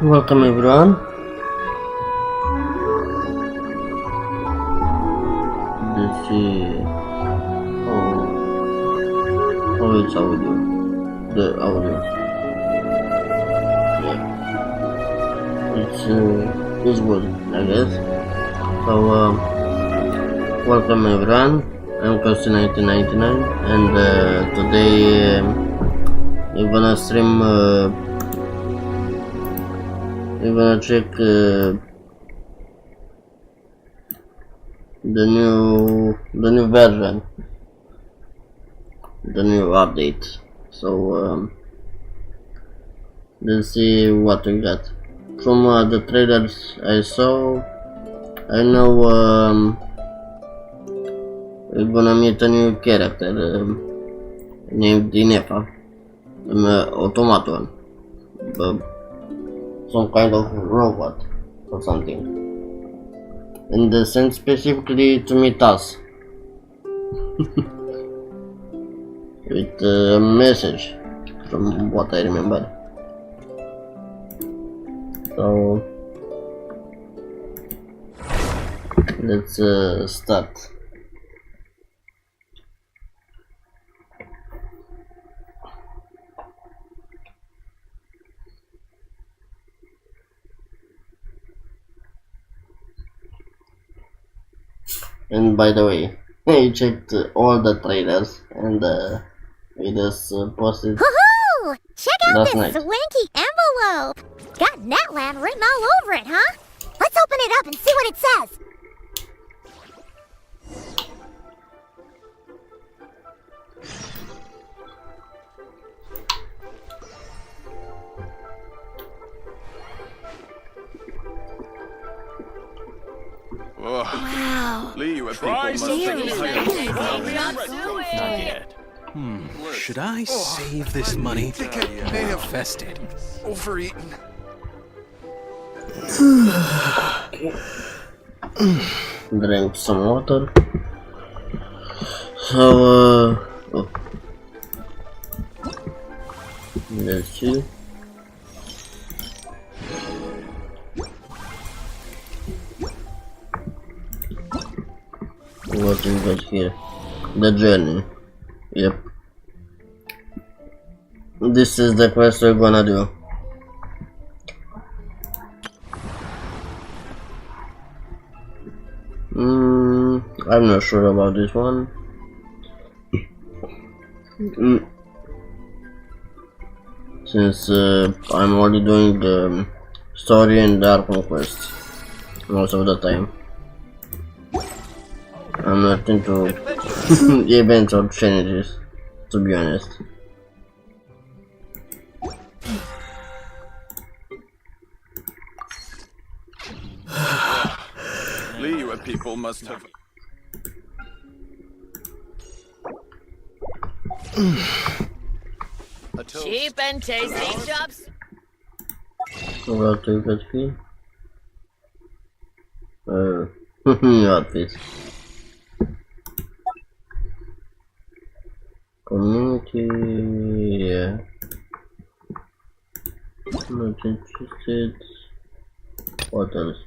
Welcome everyone. Let's see how is audio. The audio. Yeah. It's good, I guess. So welcome everyone. I'm Costa 1999 and today we're gonna stream we're gonna check the new version, the new update. So let's see what we got from the trailers I saw. I know we're gonna meet a new character named Ineffa, an automaton, some kind of robot or something, and sent specifically to meet us with a message from what I remember. So let's start. And by the way, I checked all the trailers and we just posted Woohoo! Check out last this night. swanky envelope! Got Netland written all over it, huh? Let's open it up and see what it says. Wow. Lee, you Try something Should I save this money? I think I may have Invested. overeaten. Drink some water. So oh. Let's see. What we got here? The journey. Yep. This is the quest we're gonna do. I'm not sure about this one. Since I'm only doing the story and dark quest most of the time. I'm not into events or challenges, to be honest. Lee, you people must have. cheap and tasty chops. What do you got here? Not this. Community, yeah. Not interested. What else?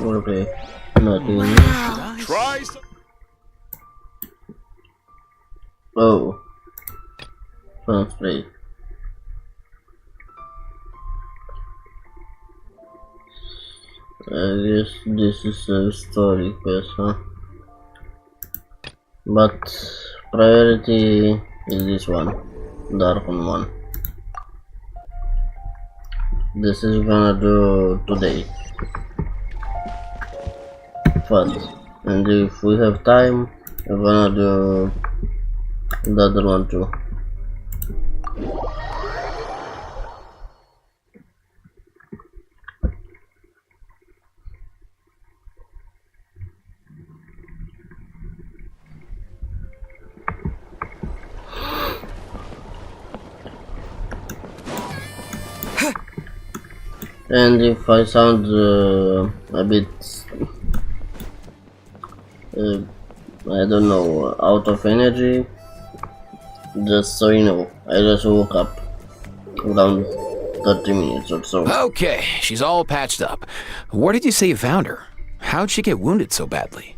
Okay, nothing. Try some. Oh, sounds great. I guess this is a story quest, huh? But priority is this one, darken one. This is gonna do today first, and if we have time, we're gonna do the other one too. And if I sound a bit, uh, I don't know, out of energy, just so you know, I just woke up around 30 minutes or so. Okay, she's all patched up. Where did you say you found her? How'd she get wounded so badly?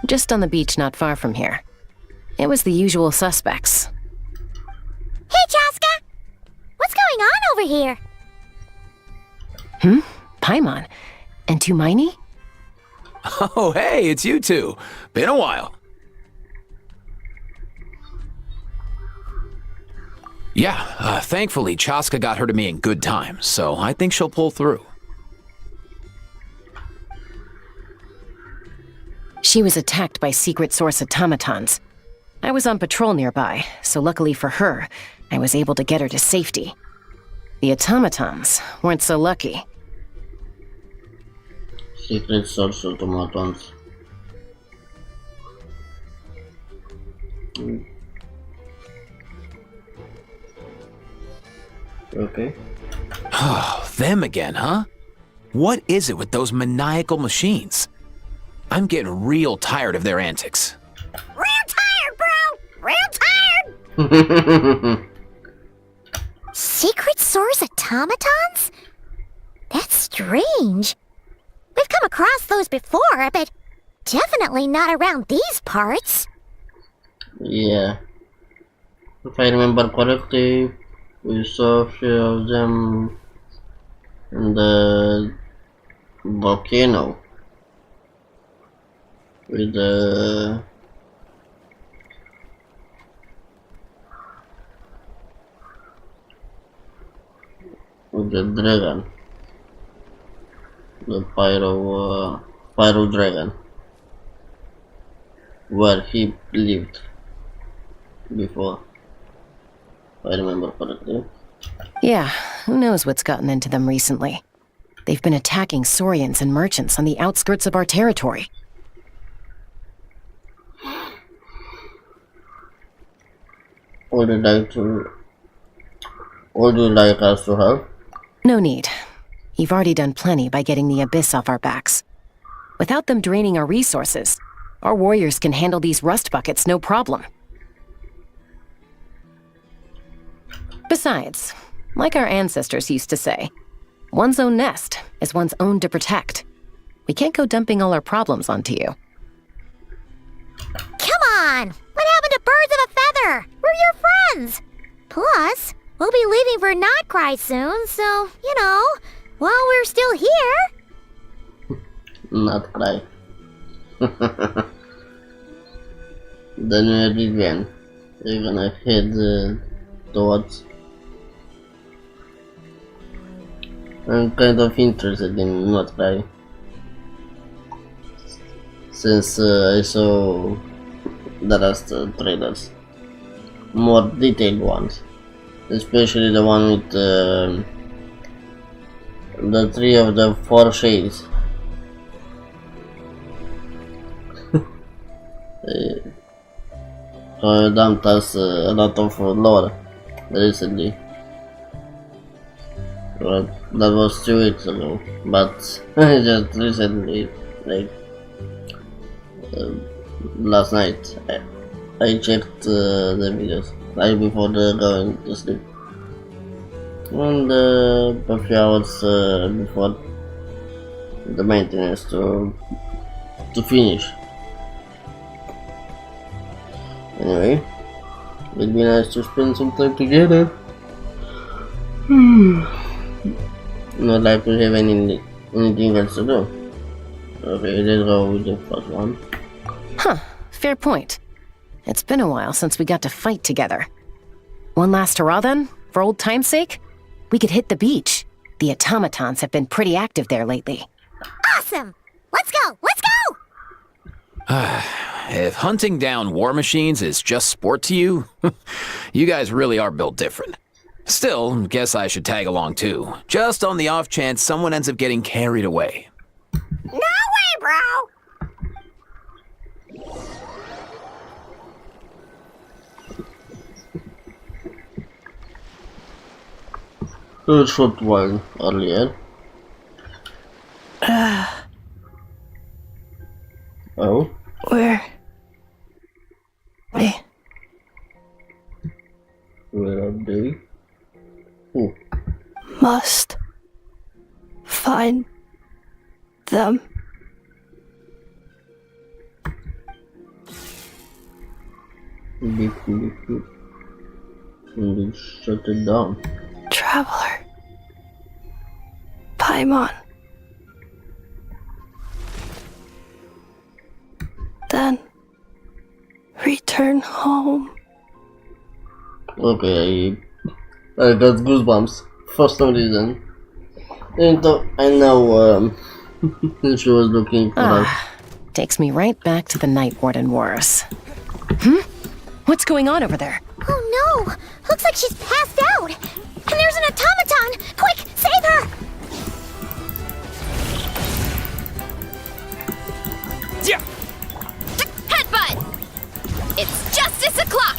Just on the beach not far from here. It was the usual suspects. Hey, Chaska! What's going on over here? Paimon. And Tumaini? Oh, hey, it's you two. Been a while. Yeah, thankfully Chaska got her to me in good time, so I think she'll pull through. She was attacked by secret source automatons. I was on patrol nearby, so luckily for her, I was able to get her to safety. The automatons weren't so lucky. Secret source automatons. Okay. Oh, them again, huh? What is it with those maniacal machines? I'm getting real tired of their antics. Real tired, bro! Real tired! Secret source automatons? That's strange. We've come across those before, but definitely not around these parts. Yeah. If I remember correctly, we saw a few of them in the volcano with the dragon, the pyro dragon, where he lived before, if I remember correctly. Yeah, who knows what's gotten into them recently. They've been attacking Saurians and merchants on the outskirts of our territory. Would you like us to help? No need. You've already done plenty by getting the Abyss off our backs. Without them draining our resources, our warriors can handle these rust buckets no problem. Besides, like our ancestors used to say, one's own nest is one's own to protect. We can't go dumping all our problems onto you. Come on! What happened to birds of a feather? We're your friends! Plus, we'll be leaving for Notcry soon, so, you know, while we're still here... Not cry. Then we're gonna head towards. I'm kind of interested in not cry, since I saw the rest trailers, more detailed ones, especially the one with the three of the four shades. So dumped us a lot of lore recently. Well, that was 2 weeks ago, but just recently, like last night, I checked the videos right before going to sleep, and a few hours before the maintenance to finish. Anyway, it'd be nice to spend some time together. Not like we have anything else to do. Okay, let's go with the first one. Huh, fair point. It's been a while since we got to fight together. One last hurrah then, for old time's sake? We could hit the beach. The automatons have been pretty active there lately. Awesome! Let's go! Let's go! If hunting down war machines is just sport to you, you guys really are built different. Still, guess I should tag along too, just on the off chance someone ends up getting carried away. No way, bro! A short while earlier. Oh, Where they where are they? Oh, must find them. they shut it down. Traveler. Paimon. Then return home. Okay, I got goosebumps for some reason. And I know she was looking for us. Takes me right back to the Night Warden Wars. What's going on over there? Oh no! Looks like she's passed out! And there's an automaton! Quick, save her! Headbutt! It's justice o'clock!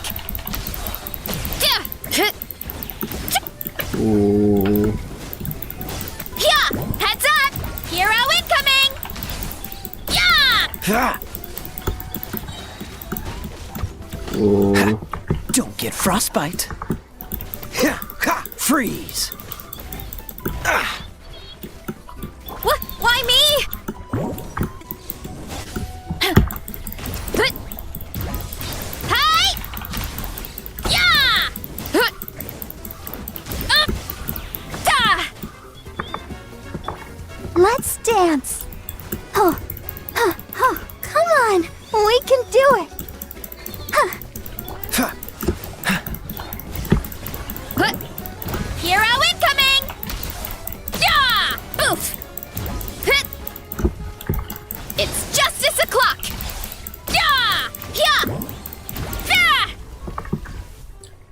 Oh, Yeah! Heads up! Hero incoming! Yeah! oh, Don't get frostbite. Freeze. What? Why me? Hi! Yeah! Let's dance! Oh, come on! We can do it! Hero incoming! Yeah! Oof! It's justice o'clock! Yeah! Yeah! Yeah!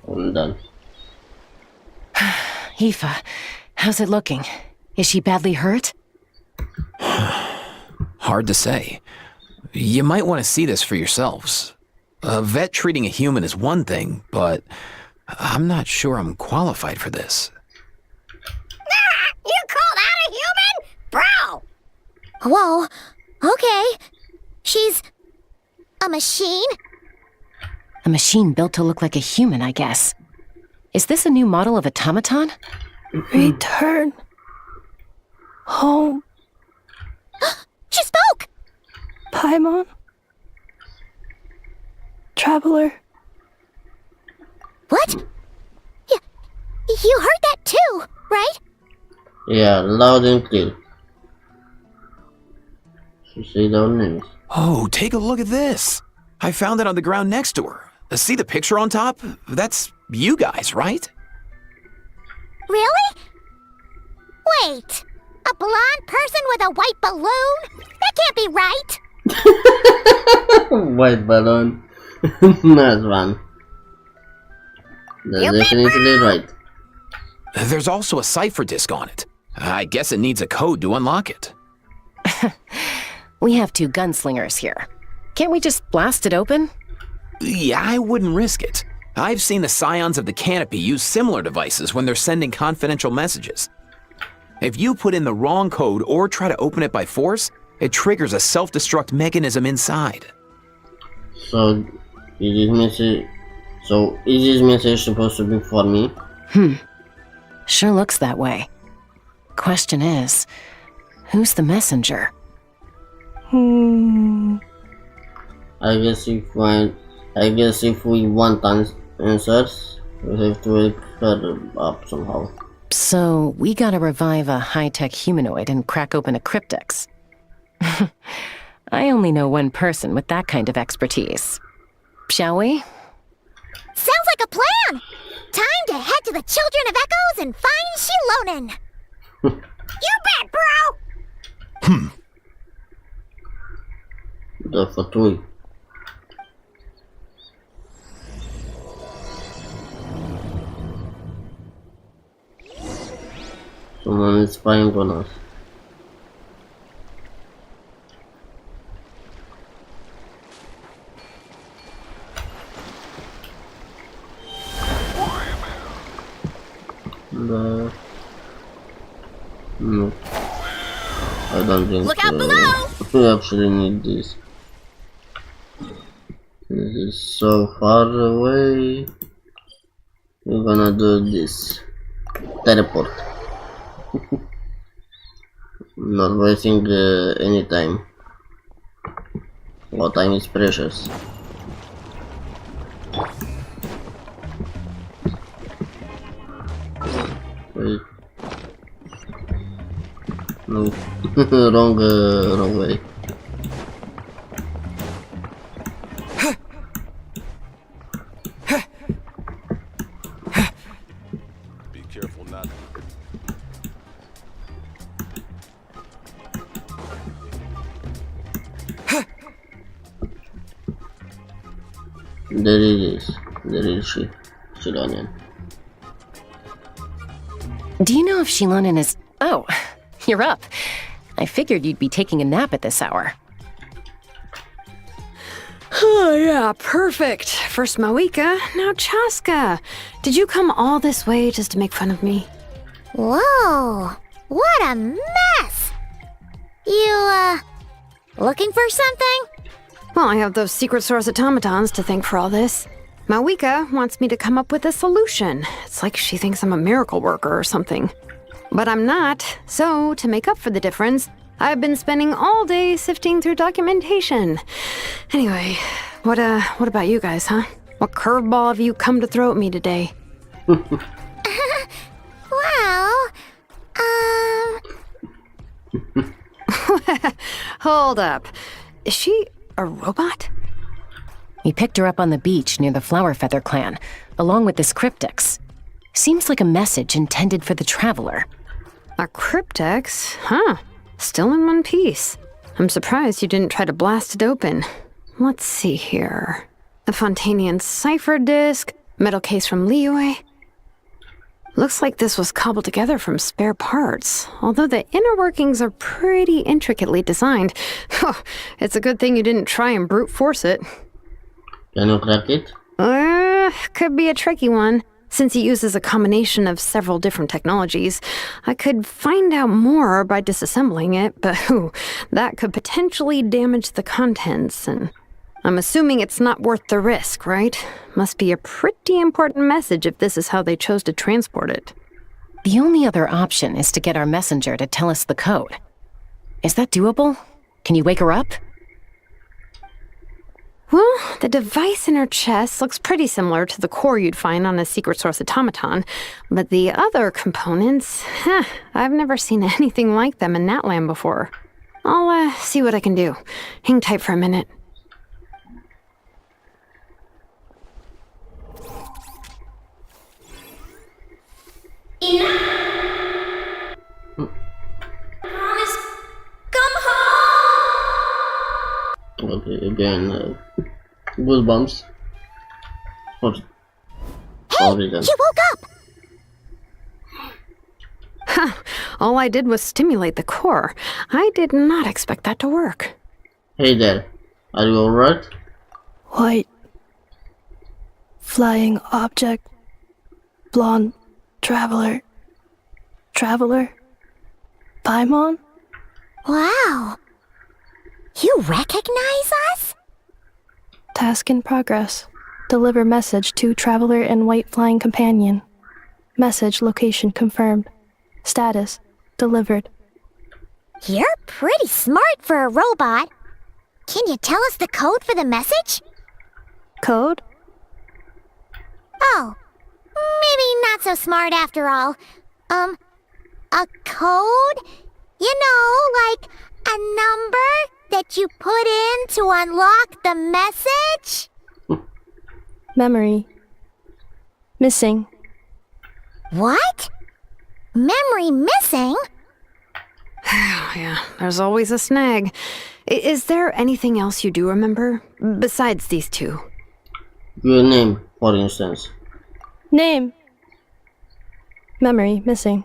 I'm done. Aoife, how's it looking? Is she badly hurt? Hard to say. You might want to see this for yourselves. A vet treating a human is one thing, but I'm not sure I'm qualified for this. You call that a human? Bro! Whoa, okay. She's a machine? A machine built to look like a human, I guess. Is this a new model of automaton? Return home. She spoke! Paimon. Traveler. What? You heard that too, right? Yeah, loud and clear. She said our names. Oh, take a look at this. I found it on the ground next to her. See the picture on top? That's you guys, right? Really? Wait, a blonde person with a white balloon? That can't be right. White balloon. Nice one. That's definitely right. There's also a cipher disk on it. I guess it needs a code to unlock it. We have two gunslingers here. Can't we just blast it open? Yeah, I wouldn't risk it. I've seen the scions of the canopy use similar devices when they're sending confidential messages. If you put in the wrong code or try to open it by force, it triggers a self-destruct mechanism inside. So, is this message supposed to be for me? Sure looks that way. Question is, who's the messenger? I guess if we want answers, we have to wake her up somehow. So, we gotta revive a high-tech humanoid and crack open a cryptex. I only know one person with that kind of expertise. Shall we? Sounds like a plan! Time to head to the Children of Echoes and find Shilonen! You bet, bro! The Fatui. Someone is spying on us. No, I don't think Look out below! we actually need this. This is so far away. We're gonna do this. Teleport. Not wasting any time. Our time is precious. Wait. No. wrong way. Be careful not. There it is. There is she. Shilanian. Do you know if Shilonen is... Oh, you're up. I figured you'd be taking a nap at this hour. Oh, yeah, perfect. First Mawika, now Chaska. Did you come all this way just to make fun of me? Whoa! What a mess! You, looking for something? Well, I have those secret source automatons to thank for all this. Mawika wants me to come up with a solution. It's like she thinks I'm a miracle worker or something. But I'm not, so to make up for the difference, I've been spending all day sifting through documentation. Anyway, what about you guys, huh? What curveball have you come to throw at me today? Well, Hold up. Is she a robot? We picked her up on the beach near the Flower Feather clan, along with this cryptix. Seems like a message intended for the traveler. A cryptex? Huh. Still in one piece. I'm surprised you didn't try to blast it open. Let's see here. A Fontanian cipher disk, metal case from Liyue. Looks like this was cobbled together from spare parts, although the inner workings are pretty intricately designed. It's a good thing you didn't try and brute force it. Can you crack it? Could be a tricky one. Since it uses a combination of several different technologies, I could find out more by disassembling it, but that could potentially damage the contents, and I'm assuming it's not worth the risk, right? Must be a pretty important message if this is how they chose to transport it. The only other option is to get our messenger to tell us the code. Is that doable? Can you wake her up? Well, the device in her chest looks pretty similar to the core you'd find on a secret source automaton, but the other components, I've never seen anything like them in Natlan before. I'll see what I can do. Hang tight for a minute. Okay, again, goosebumps. Hey, you woke up! All I did was stimulate the core. I did not expect that to work. Hey there, are you alright? White. Flying object. Blonde. Traveler. Traveler. Paimon? Wow. You recognize us? Task in progress. Deliver message to Traveler and White Flying Companion. Message location confirmed. Status delivered. You're pretty smart for a robot. Can you tell us the code for the message? Code? Oh, maybe not so smart after all. A code? You know, like a number that you put in to unlock the message? Memory. Missing. What? Memory missing? Yeah, there's always a snag. Is there anything else you do remember, besides these two? Your name, for instance. Name. Memory missing.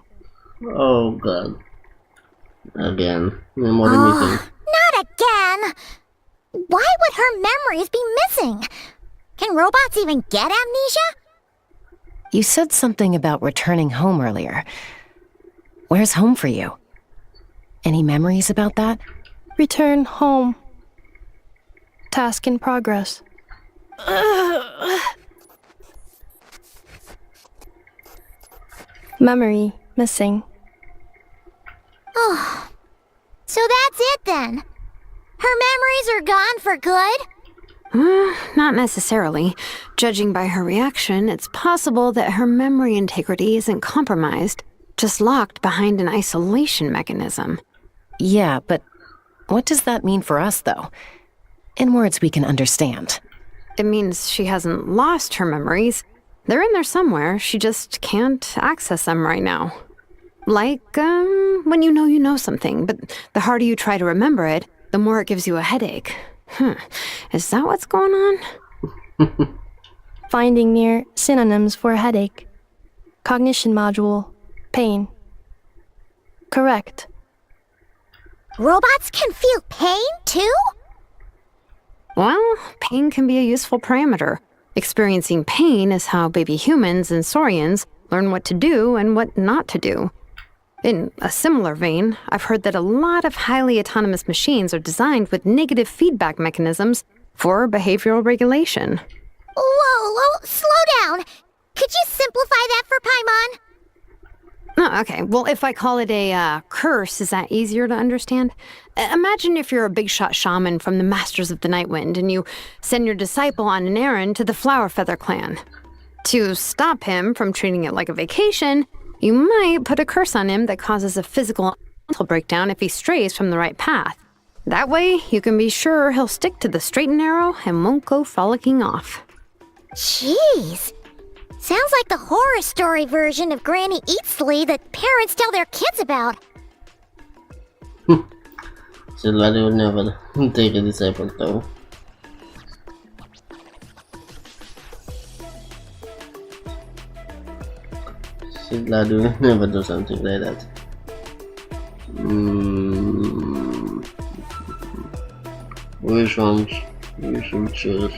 Oh god. Again. Memory missing. Not again! Why would her memories be missing? Can robots even get amnesia? You said something about returning home earlier. Where's home for you? Any memories about that? Return home. Task in progress. Memory missing. Oh, so that's it then. Her memories are gone for good? Not necessarily. Judging by her reaction, it's possible that her memory integrity isn't compromised, just locked behind an isolation mechanism. Yeah, but what does that mean for us, though? In words we can understand. It means she hasn't lost her memories. They're in there somewhere, she just can't access them right now. Like, when you know something, but the harder you try to remember it, the more it gives you a headache. Is that what's going on? Finding near synonyms for headache. Cognition module. Pain. Correct. Robots can feel pain, too? Well, pain can be a useful parameter. Experiencing pain is how baby humans and saurians learn what to do and what not to do. In a similar vein, I've heard that a lot of highly autonomous machines are designed with negative feedback mechanisms for behavioral regulation. Whoa, slow down. Could you simplify that for Paimon? Oh, okay. Well, if I call it a curse, is that easier to understand? Imagine if you're a big shot shaman from the Masters of the Nightwind and you send your disciple on an errand to the Flower Feather clan. To stop him from treating it like a vacation, you might put a curse on him that causes a physical and mental breakdown if he strays from the right path. That way, you can be sure he'll stick to the straight and narrow and won't go frolicking off. Jeez. Sounds like the horror story version of Granny Eatsley that parents tell their kids about. So glad I would never take a disciple though. So glad you would never do something like that. Which ones you should choose?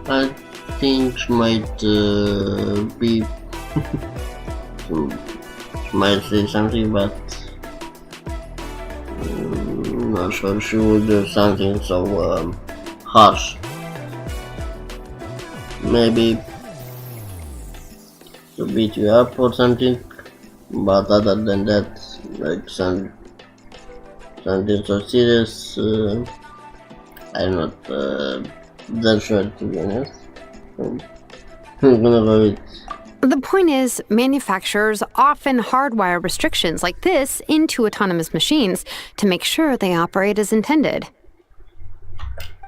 I think might be might say something, but not sure she would do something so harsh. Maybe to beat you up or something, but other than that, like something so serious, I'm not that sure, to be honest. I'm gonna go with. The point is, manufacturers often hardwire restrictions like this into autonomous machines to make sure they operate as intended.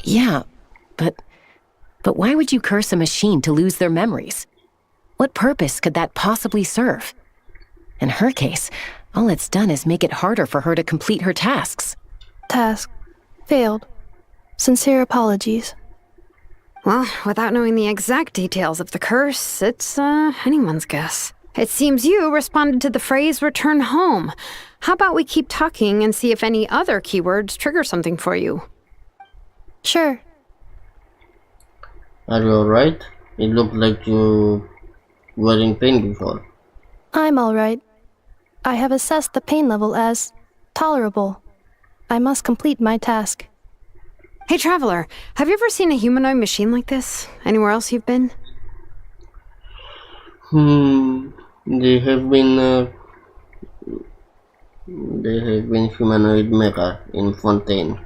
Yeah, but why would you curse a machine to lose their memories? What purpose could that possibly serve? In her case, all it's done is make it harder for her to complete her tasks. Task. Failed. Sincere apologies. Well, without knowing the exact details of the curse, it's anyone's guess. It seems you responded to the phrase return home. How about we keep talking and see if any other keywords trigger something for you? Sure. Are you alright? It looked like you were in pain before. I'm alright. I have assessed the pain level as tolerable. I must complete my task. Hey, Traveler, have you ever seen a humanoid machine like this? Anywhere else you've been? They have been humanoid mecha in Fontaine.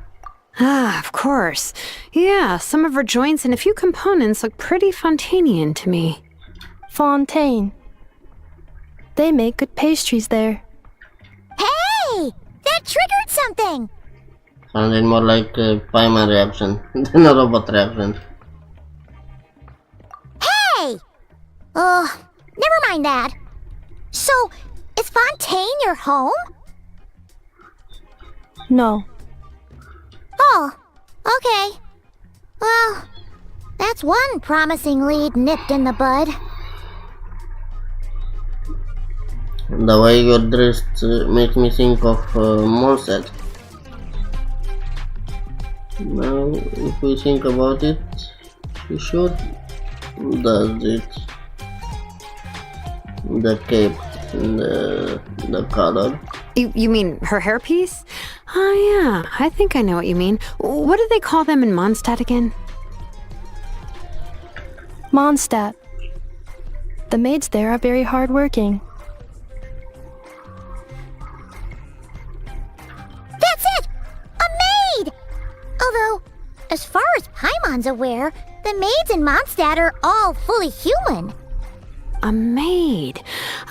Ah, of course. Yeah, some of her joints and a few components look pretty Fontanian to me. Fontaine. They make good pastries there. Hey! That triggered something! Sounded more like a Paimon reaction than a robot reaction. Hey! Never mind that. So, is Fontaine your home? No. Oh, okay. Well, that's one promising lead nipped in the bud. The way you're dressed makes me think of Morset. Now, if we think about it, You should does it the cape and the color. You mean her hairpiece? Oh yeah, I think I know what you mean. What do they call them in Mondstadt again? Mondstadt. The maids there are very hardworking. That's it! A maid! Although, as far as Paimon's aware, the maids in Mondstadt are all fully human. A maid.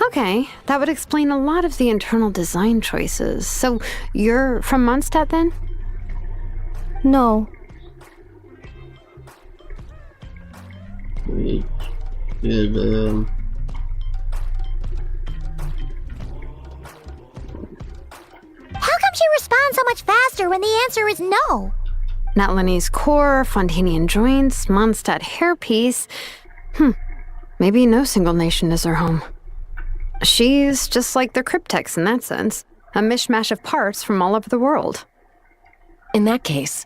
Okay, that would explain a lot of the internal design choices. So, you're from Mondstadt then? No, Wait, yeah, How come she responds so much faster when the answer is no? Natlanese core, Fontanian joints, Mondstadt hairpiece. Maybe no single nation is her home. She's just like the Cryptex in that sense. A mishmash of parts from all over the world. In that case,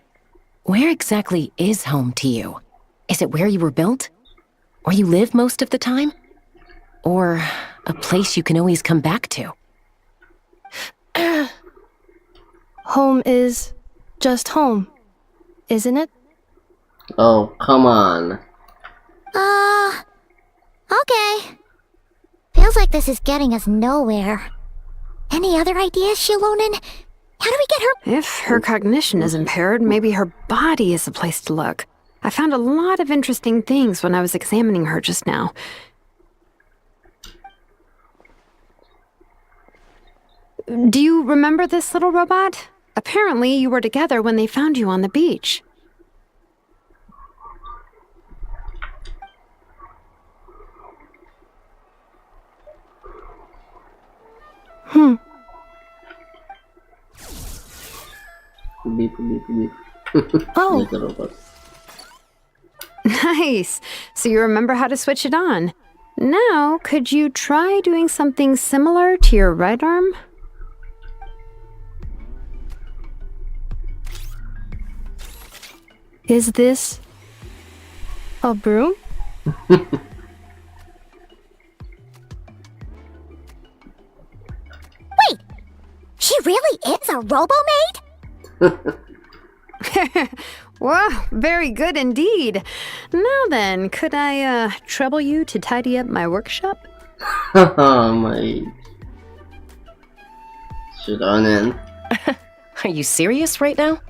where exactly is home to you? Is it where you were built? Where you live most of the time? Or a place you can always come back to? home is just home, isn't it? oh, come on. Okay. Feels like this is getting us nowhere. Any other ideas, Shilonen? How do we get her? If her cognition is impaired, maybe her body is the place to look. I found a lot of interesting things when I was examining her just now. Do you remember this little robot? Apparently, you were together when they found you on the beach. Beep, beep, beep. Oh, Like a robot. Nice! So you remember how to switch it on. Now, could you try doing something similar to your right arm? is this a broom? Wait! She really is a robo-maid? Wow, very good indeed. Now then, could I trouble you to tidy up my workshop? My shit on in. Are you serious right now?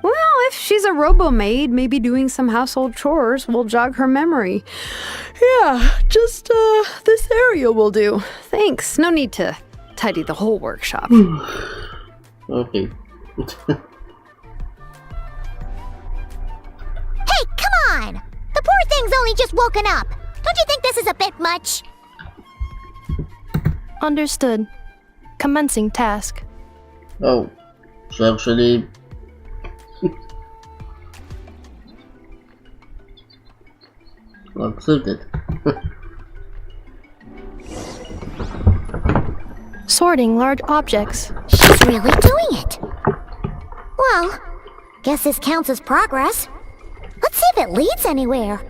Well, if she's a robo-maid, maybe doing some household chores will jog her memory. Yeah, just this area will do. Thanks, no need to tidy the whole workshop. Okay. Hey, come on! The poor thing's only just woken up. Don't you think this is a bit much? Understood. Commencing task. Oh, so actually. Accepted. Sorting large objects. She's really doing it. Well, guess this counts as progress. Let's see if it leads anywhere.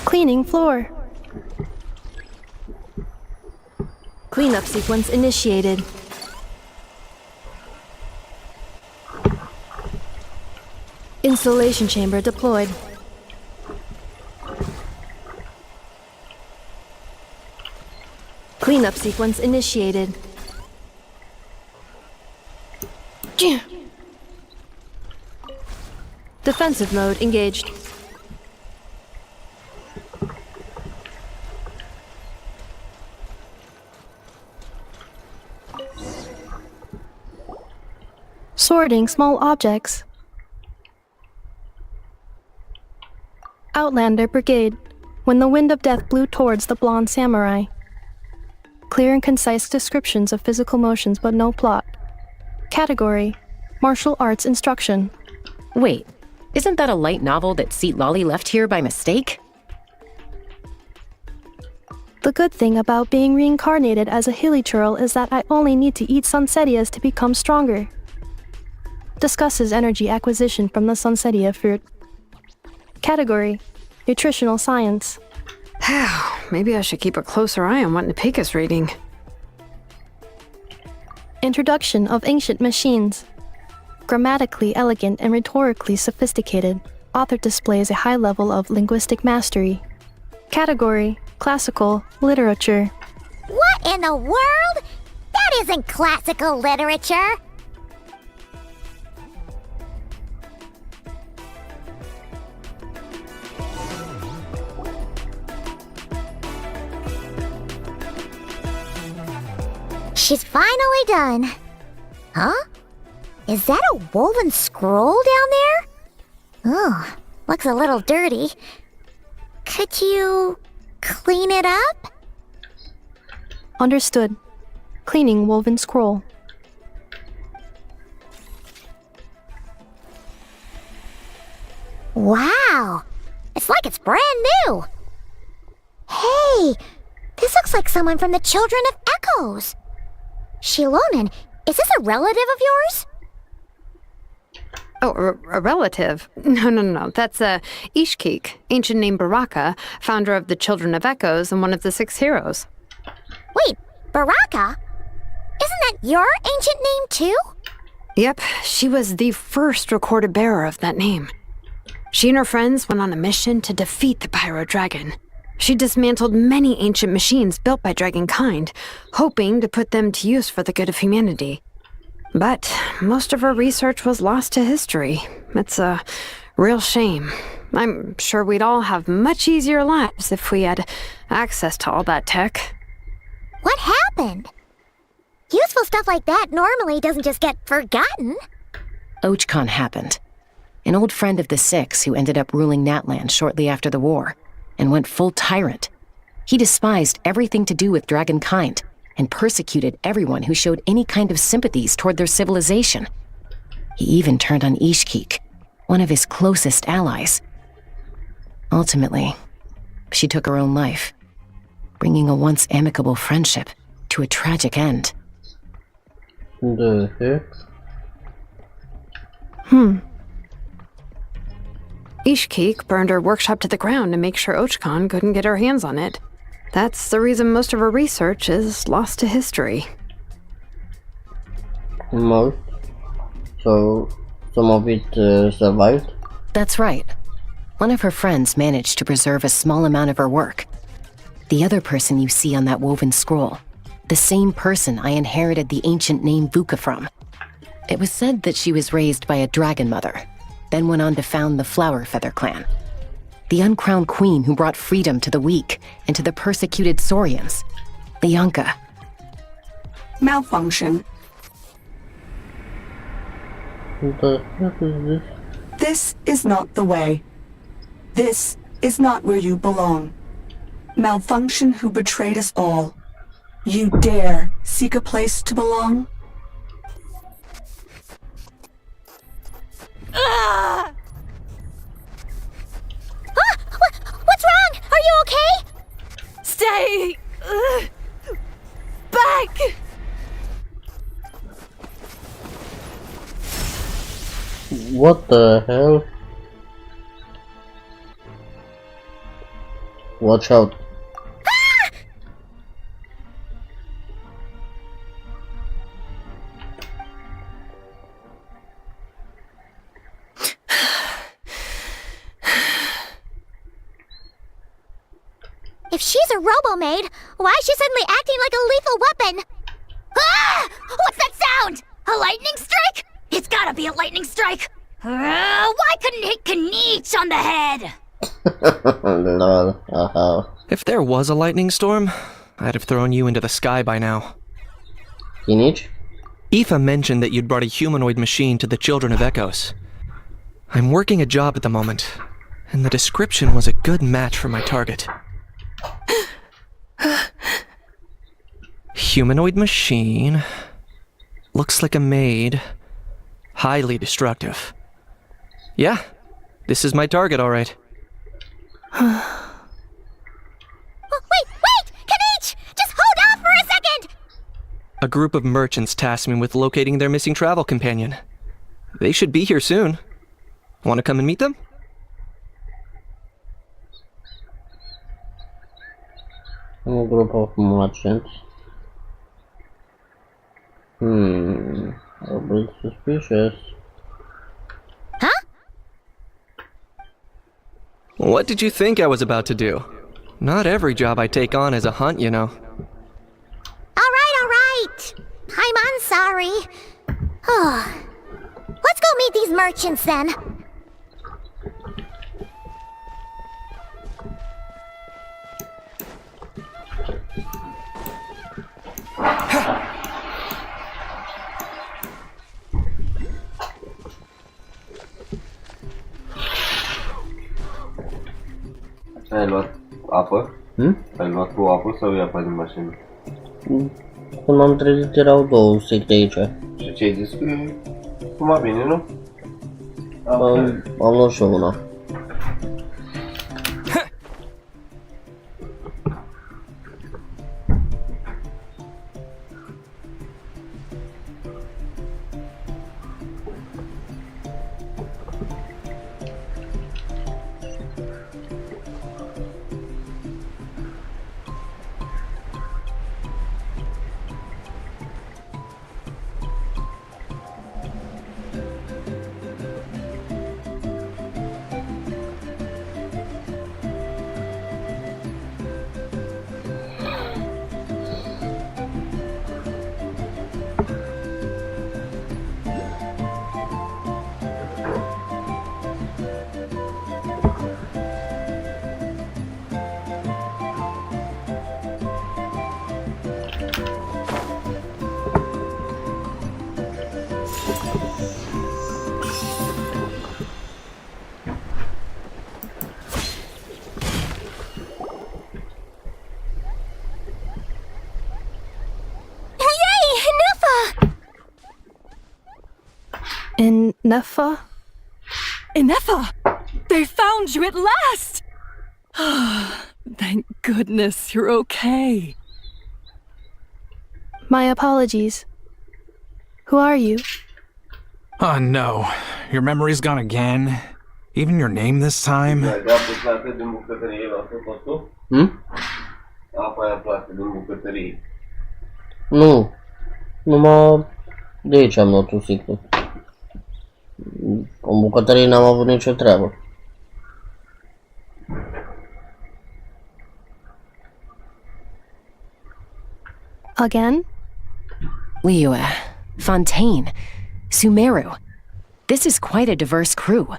Cleaning floor. Cleanup sequence initiated. Installation chamber deployed. Cleanup sequence initiated. Defensive mode engaged. Sorting small objects. Outlander Brigade. When the wind of death blew towards the blonde samurai. Clear and concise descriptions of physical motions but no plot. Category: martial arts instruction. Wait, isn't that a light novel that Seat Lolly left here by mistake? The good thing about being reincarnated as a hilly churl is that I only need to eat sunsettias to become stronger. Discusses energy acquisition from the sunsettia fruit. Category: nutritional science. Maybe I should keep a closer eye on what Nepik is reading. Introduction of ancient machines. Grammatically elegant and rhetorically sophisticated, author displays a high level of linguistic mastery. Category: classical literature. What in the world? That isn't classical literature. She's finally done. Huh? Is that a woven scroll down there? Oh, looks a little dirty. Could you clean it up? Understood. Cleaning woven scroll. Wow! It's like it's brand new! Hey! This looks like someone from the Children of Echoes! Shilonen, is this a relative of yours? Oh, a relative? No. That's Ishkik, ancient name Baraka, founder of the Children of Echoes and one of the 6 heroes. Wait, Baraka? Isn't that your ancient name too? Yep, she was the first recorded bearer of that name. She and her friends went on a mission to defeat the Pyro Dragon. She dismantled many ancient machines built by Dragonkind, hoping to put them to use for the good of humanity. But most of her research was lost to history. It's a real shame. I'm sure we'd all have much easier lives if we had access to all that tech. What happened? Useful stuff like that normally doesn't just get forgotten. Ochkon happened. An old friend of the 6 who ended up ruling Natlan shortly after the war, and went full tyrant. He despised everything to do with Dragonkind, and persecuted everyone who showed any kind of sympathies toward their civilization. He even turned on Ishkik, one of his closest allies. Ultimately, she took her own life, bringing a once amicable friendship to a tragic end. The heck? Ishkik burned her workshop to the ground to make sure Ochkon couldn't get her hands on it. That's the reason most of her research is lost to history. Most? So, some of it survived? That's right. One of her friends managed to preserve a small amount of her work. The other person you see on that woven scroll, the same person I inherited the ancient name Vuka from. It was said that she was raised by a dragon mother, then went on to found the Flower Feather clan. The uncrowned queen who brought freedom to the weak and to the persecuted Saurians. Lianka. Malfunction. What the heck is this? This is not the way. This is not where you belong. Malfunction who betrayed us all. You dare seek a place to belong? What's wrong? Are you okay? Stay back! What the hell? Watch out. If she's a robo-maid, why is she suddenly acting like a lethal weapon? Ah! What's that sound? A lightning strike? It's gotta be a lightning strike! Why couldn't it hit Kniech on the head? Lol, If there was a lightning storm, I'd have thrown you into the sky by now. Kinich? Aoife mentioned that you'd brought a humanoid machine to the Children of Echoes. I'm working a job at the moment, And the description was a good match for my target. Humanoid machine. Looks like a maid. Highly destructive. Yeah, this is my target, alright. Wait! Kanich! Just hold off for a second! A group of merchants tasked me with locating their missing travel companion. They should be here soon. Want to come and meet them? A group of merchants. A bit suspicious. Huh? What did you think I was about to do? Not every job I take on is a hunt, you know. Alright. I'm sorry. Let's go meet these merchants then. Ai luat apă? Ai luat cu apă sau e apa din mașină? Când m-am trezit erau două sete aici. Și ce ai zis? Cum bine, nu? Am luat și eu una. Ineffa? Ineffa! They found you at last! Thank goodness you're okay. My apologies. Who are you? Oh no, your memory's gone again? Even your name this time? Nu. Numai de aici am luat un siclu. În bucătărie n-am avut nicio treabă. Again? Liyue, Fontaine, Sumeru. This is quite a diverse crew.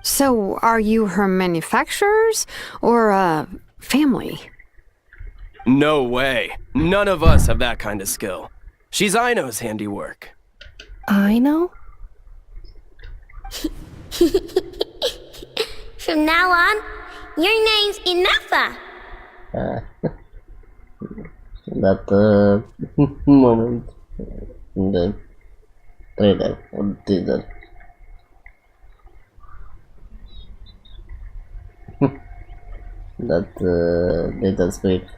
So, are you her manufacturers or family? No way. None of us have that kind of skill. She's Aino's handiwork. Aino? From now on, your name's Ineffa. That moment in the trailer or teaser. That little script.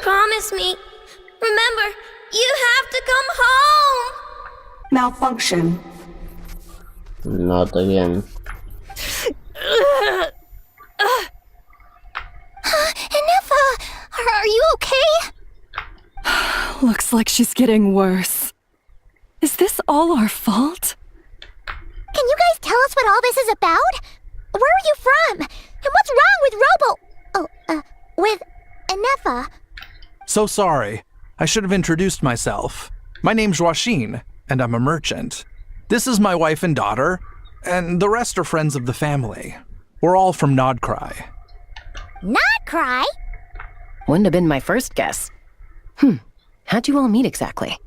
Promise me. Remember, you have to come home. Malfunction. Not again. Ineffa, are you okay? Looks like she's getting worse. Is this all our fault? Can you guys tell us what all this is about? Where are you from? And what's wrong with with Ineffa? So sorry. I should have introduced myself. My name's Joachine, and I'm a merchant. This is my wife and daughter, and the rest are friends of the family. We're all from Nodcry. Nodcry? Wouldn't have been my first guess. How'd you all meet exactly?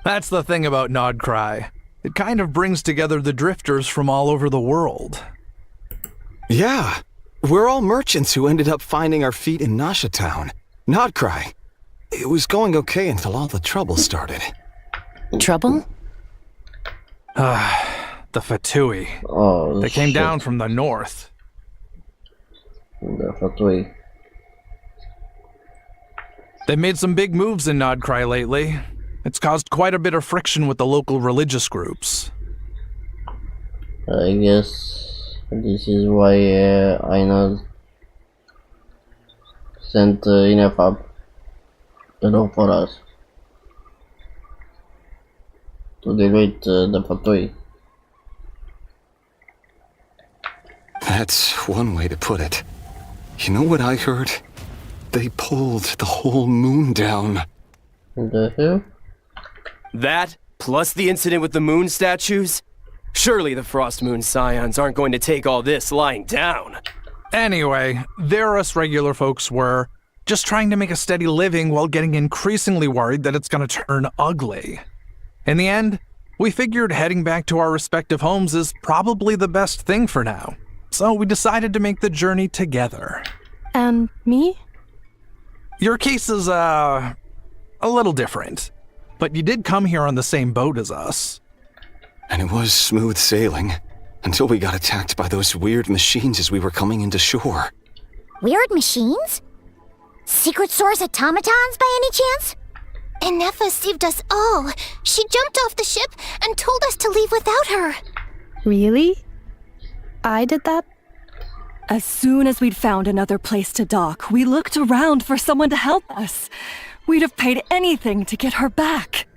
That's the thing about Nodcry. It kind of brings together the drifters from all over the world. Yeah, we're all merchants who ended up finding our feet in Nasha Town. Nodcry. It was going okay until all the trouble started. Trouble? The Fatui. Oh, they came shit. down from the north. The Fatui. They've made some big moves in Nodcry lately. It's caused quite a bit of friction with the local religious groups. I guess this is why Aina sent Ineffa to look for us. To deal with the Fatui. That's one way to put it. You know what I heard? They pulled the whole moon down. The hell? That, plus the incident with the moon statues? Surely the Frost Moon Scions aren't going to take all this lying down. Anyway, there us regular folks were, just trying to make a steady living while getting increasingly worried that it's going to turn ugly. In the end, we figured heading back to our respective homes is probably the best thing for now. So we decided to make the journey together. And me? Your case is, a little different. But you did come here on the same boat as us. And it was smooth sailing, until we got attacked by those weird machines as we were coming into shore. Weird machines? Secret Source automatons by any chance? Ineffa saved us all. She jumped off the ship and told us to leave without her. Really? I did that? As soon as we'd found another place to dock, we looked around for someone to help us. We'd have paid anything to get her back.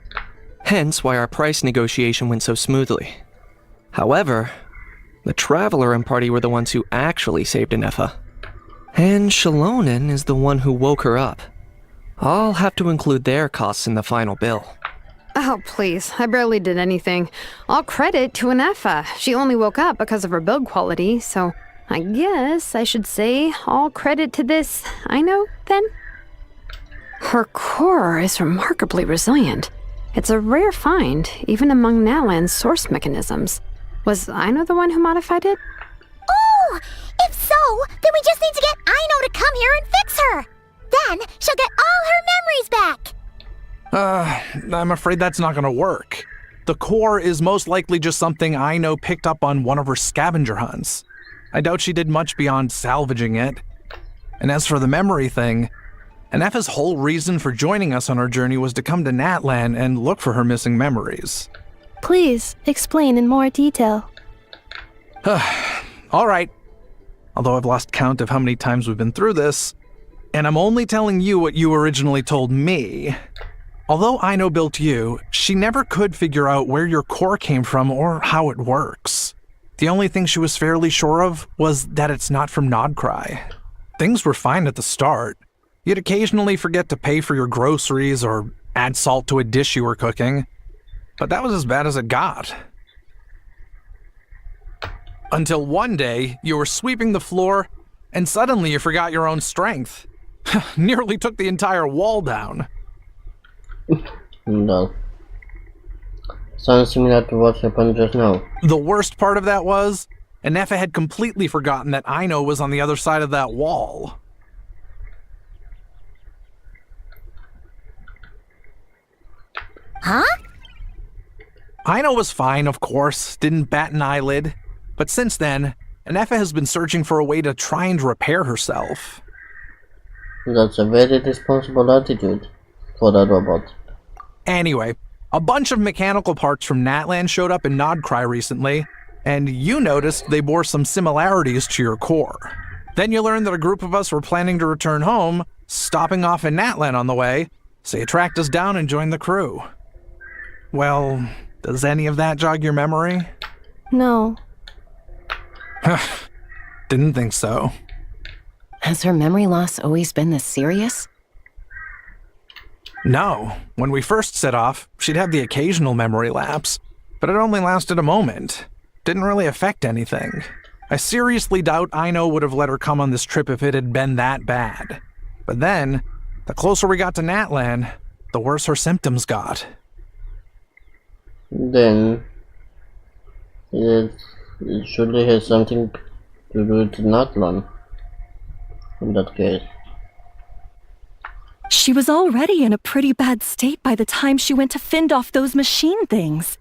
Hence why our price negotiation went so smoothly. However, the Traveler and party were the ones who actually saved Ineffa. And Shalonen is the one who woke her up. I'll have to include their costs in the final bill. Oh, please. I barely did anything. All credit to Ineffa. She only woke up because of her build quality, so I guess I should say all credit to this Aino, then? Her core is remarkably resilient. It's a rare find, even among Nalan's source mechanisms. Was Aino the one who modified it? Oh! If so, then we just need to get Aino to come here and fix her! Then she'll get all her memories back! I'm afraid that's not gonna work. The core is most likely just something Aino picked up on one of her scavenger hunts. I doubt she did much beyond salvaging it. And as for the memory thing, Ineffa's whole reason for joining us on our journey was to come to Natlan and look for her missing memories. Please, explain in more detail. All right. Although I've lost count of how many times we've been through this, and I'm only telling you what you originally told me. Although Aino built you, she never could figure out where your core came from or how it works. The only thing she was fairly sure of was that it's not from Nodcry. Things were fine at the start. You'd occasionally forget to pay for your groceries or add salt to a dish you were cooking. But that was as bad as it got. Until one day, you were sweeping the floor, and suddenly you forgot your own strength. Nearly took the entire wall down. No. Sounds similar to what happened just now. The worst part of that was, Ineffa had completely forgotten that Aino was on the other side of that wall. Huh? Aino was fine, of course, didn't bat an eyelid. But since then, Ineffa has been searching for a way to try and repair herself. That's a very responsible attitude for a robot. Anyway, a bunch of mechanical parts from Natlan showed up in Nodcry recently, and you noticed they bore some similarities to your core. Then you learned that a group of us were planning to return home, stopping off in Natlan on the way, so you tracked us down and joined the crew. Well, does any of that jog your memory? No. Didn't think so. Has her memory loss always been this serious? No. When we first set off, she'd have the occasional memory lapse, but it only lasted a moment. Didn't really affect anything. I seriously doubt Aino would have let her come on this trip if it had been that bad. But then, the closer we got to Natlan, the worse her symptoms got. Then it surely has something to do with Natlan. In that case. She was already in a pretty bad state by the time she went to fend off those machine things.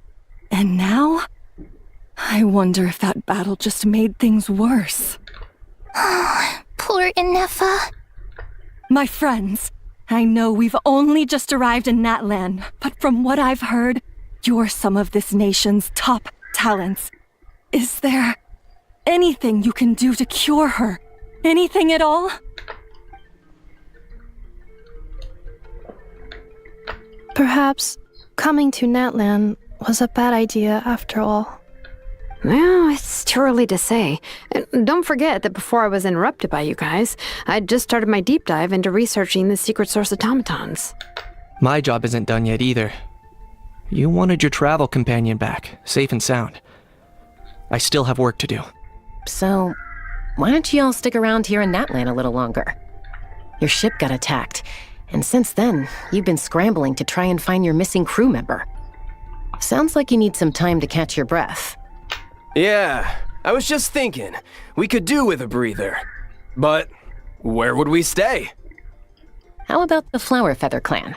And now? I wonder if that battle just made things worse. Poor Ineffa. My friends, I know we've only just arrived in Natlan, but from what I've heard, you're some of this nation's top talents. Is there anything you can do to cure her? Anything at all? Perhaps coming to Natlan was a bad idea after all. Well, it's too early to say. And don't forget that before I was interrupted by you guys, I'd just started my deep dive into researching the secret source automatons. My job isn't done yet either. You wanted your travel companion back, safe and sound. I still have work to do. So, why don't you all stick around here in Natlan a little longer? Your ship got attacked, and since then, you've been scrambling to try and find your missing crew member. Sounds like you need some time to catch your breath. Yeah, I was just thinking, we could do with a breather. But where would we stay? How about the Flower Feather clan?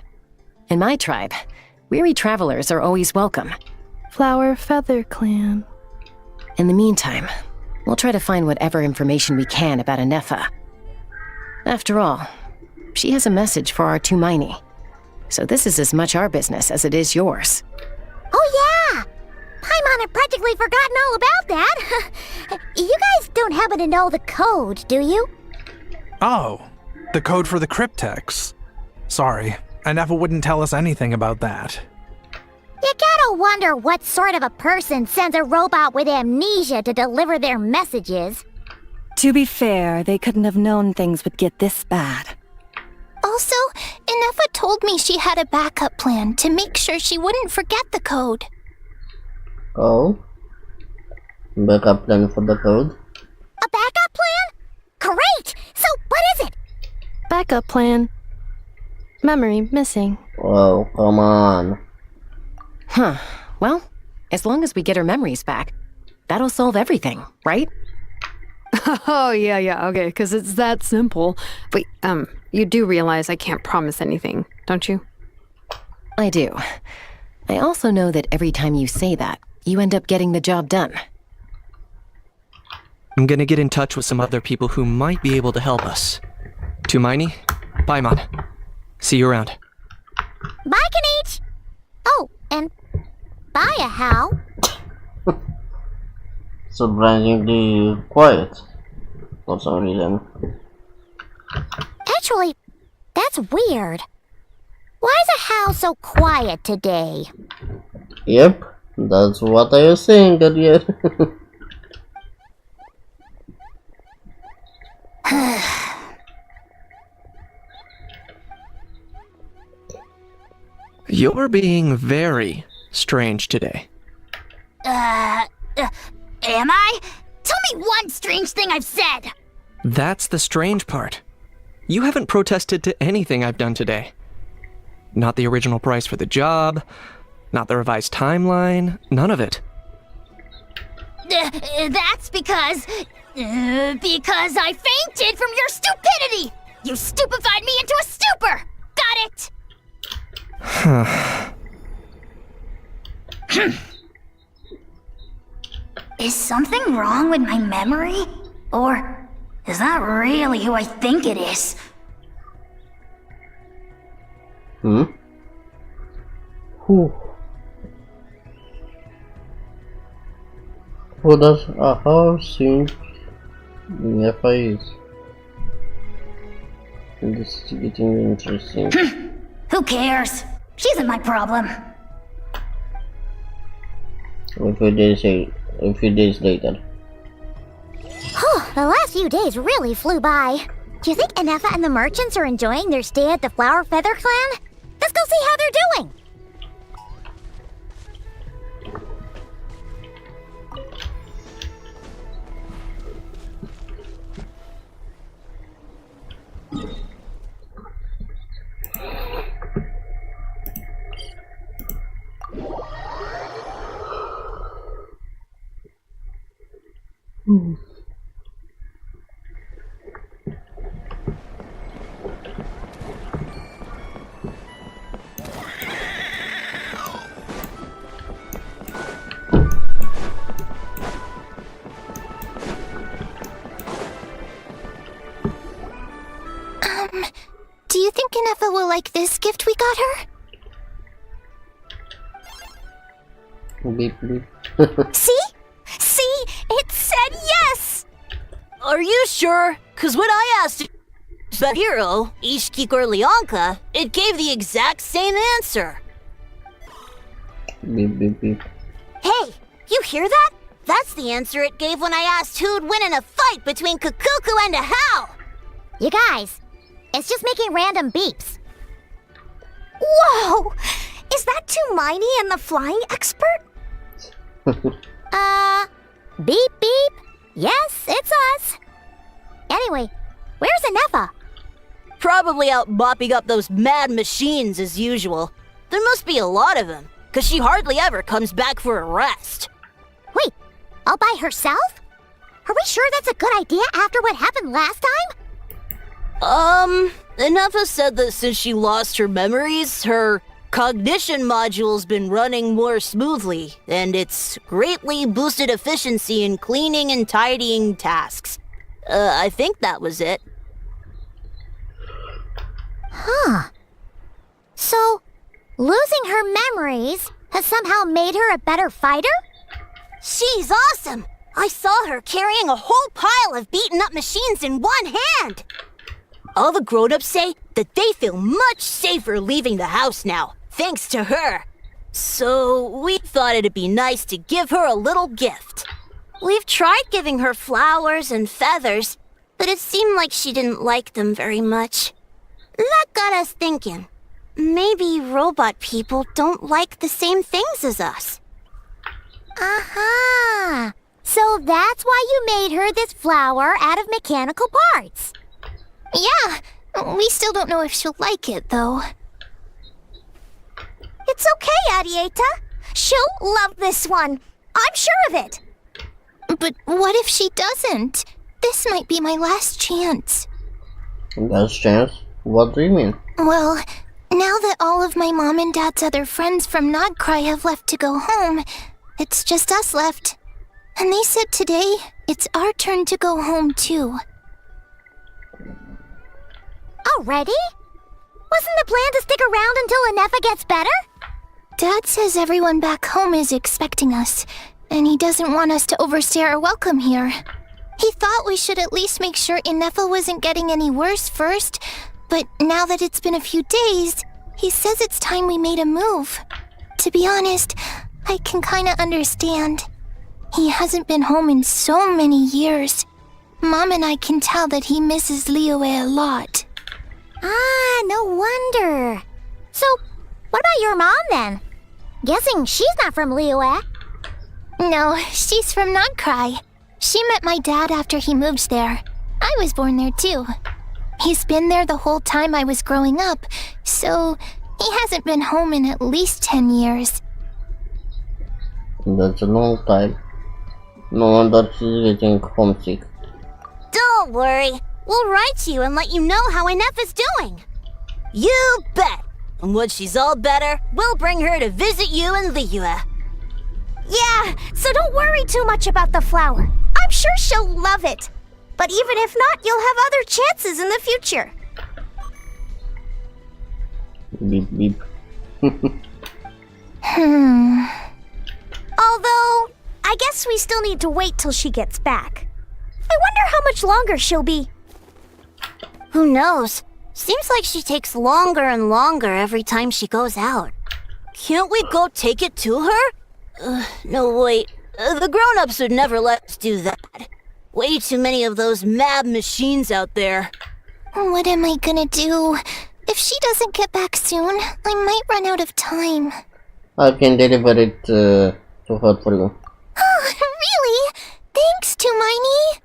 In my tribe, weary travelers are always welcome. Flower Feather Clan. In the meantime, we'll try to find whatever information we can about Ineffa. After all, she has a message for our Tumaini. So this is as much our business as it is yours. Oh yeah! Paimon had practically forgotten all about that. You guys don't happen to know the code, do you? Oh, the code for the cryptex. Sorry, Ineffa wouldn't tell us anything about that. You gotta wonder what sort of a person sends a robot with amnesia to deliver their messages. To be fair, they couldn't have known things would get this bad. Also, Ineffa told me she had a backup plan to make sure she wouldn't forget the code. Oh? Backup plan for the code? A backup plan? Great! So, what is it? Backup plan. Memory missing. Oh, come on. Huh. Well, as long as we get her memories back, that'll solve everything, right? Oh, yeah, okay, because it's that simple. Wait, you do realize I can't promise anything, don't you? I do. I also know that every time you say that, you end up getting the job done. I'm gonna get in touch with some other people who might be able to help us. Tumaini, Paimon. See you around. Bye, Kanich! Oh, and bye, Hal. Surprisingly quiet for some reason. Actually, that's weird. Why is a Hal so quiet today? Yep, that's what I was saying earlier. You're being very strange today. Am I? Tell me one strange thing I've said! That's the strange part. You haven't protested to anything I've done today. Not the original price for the job, not the revised timeline, none of it. That's because I fainted from your stupidity! You stupefied me into a stupor! Got it? Is something wrong with my memory? Or is that really who I think it is? Hmm? Who does a house think Ineffa is? This is getting interesting. Who cares? She isn't my problem. A few days later. The last few days really flew by. Do you think Ineffa and the merchants are enjoying their stay at the Flower Feather clan? Let's go see how they're doing. Do you think Ineffa will like this gift we got her? Beep beep. See? See? It said yes! Are you sure? Cause when I asked the hero, Ishki Gorlyanka, it gave the exact same answer. Beep beep beep. Hey, you hear that? That's the answer it gave when I asked who'd win in a fight between Kukuku and a How. You guys, it's just making random beeps. Whoa! Is that Tumaini and the flying expert? Beep beep. Yes, it's us. Anyway, where's Ineffa? Probably out mopping up those mad machines as usual. There must be a lot of them, cause she hardly ever comes back for a rest. Wait, all by herself? Are we sure that's a good idea after what happened last time? Ineffa said that since she lost her memories, her cognition module's been running more smoothly, and it's greatly boosted efficiency in cleaning and tidying tasks. I think that was it. Huh. So, losing her memories has somehow made her a better fighter? She's awesome! I saw her carrying a whole pile of beaten up machines in one hand! All the grown-ups say that they feel much safer leaving the house now, thanks to her. So we thought it'd be nice to give her a little gift. We've tried giving her flowers and feathers, but it seemed like she didn't like them very much. That got us thinking. Maybe robot people don't like the same things as us. Aha! So that's why you made her this flower out of mechanical parts. Yeah, we still don't know if she'll like it, though. It's okay, Arieta. She'll love this one. I'm sure of it. But what if she doesn't? This might be my last chance. Last chance? What do you mean? Well, now that all of my mom and dad's other friends from Nodcry have left to go home, it's just us left. And they said today, it's our turn to go home too. Already? Wasn't the plan to stick around until Ineffa gets better? Dad says everyone back home is expecting us, and he doesn't want us to overstay our welcome here. He thought we should at least make sure Ineffa wasn't getting any worse first, but now that it's been a few days, he says it's time we made a move. To be honest, I can kinda understand. He hasn't been home in so many years. Mom and I can tell that he misses Liyue a lot. Ah, no wonder. So, what about your mom then? Guessing she's not from Liyue. No, she's from Nodcry. She met my dad after he moved there. I was born there too. He's been there the whole time I was growing up, so he hasn't been home in at least 10 years. That's a long time. No wonder she's getting homesick. Don't worry. We'll write to you and let you know how Ineffa's doing. You bet. And once she's all better, we'll bring her to visit you in Liyue. Yeah, so don't worry too much about the flower. I'm sure she'll love it. But even if not, you'll have other chances in the future. Beep beep. Although, I guess we still need to wait till she gets back. I wonder how much longer she'll be. Who knows? Seems like she takes longer and longer every time she goes out. Can't we go take it to her? No, wait. The grown-ups would never let us do that. Way too many of those mad machines out there. What am I gonna do? If she doesn't get back soon, I might run out of time. I can deliver it to her for you. Oh, really? Thanks, Tumaini.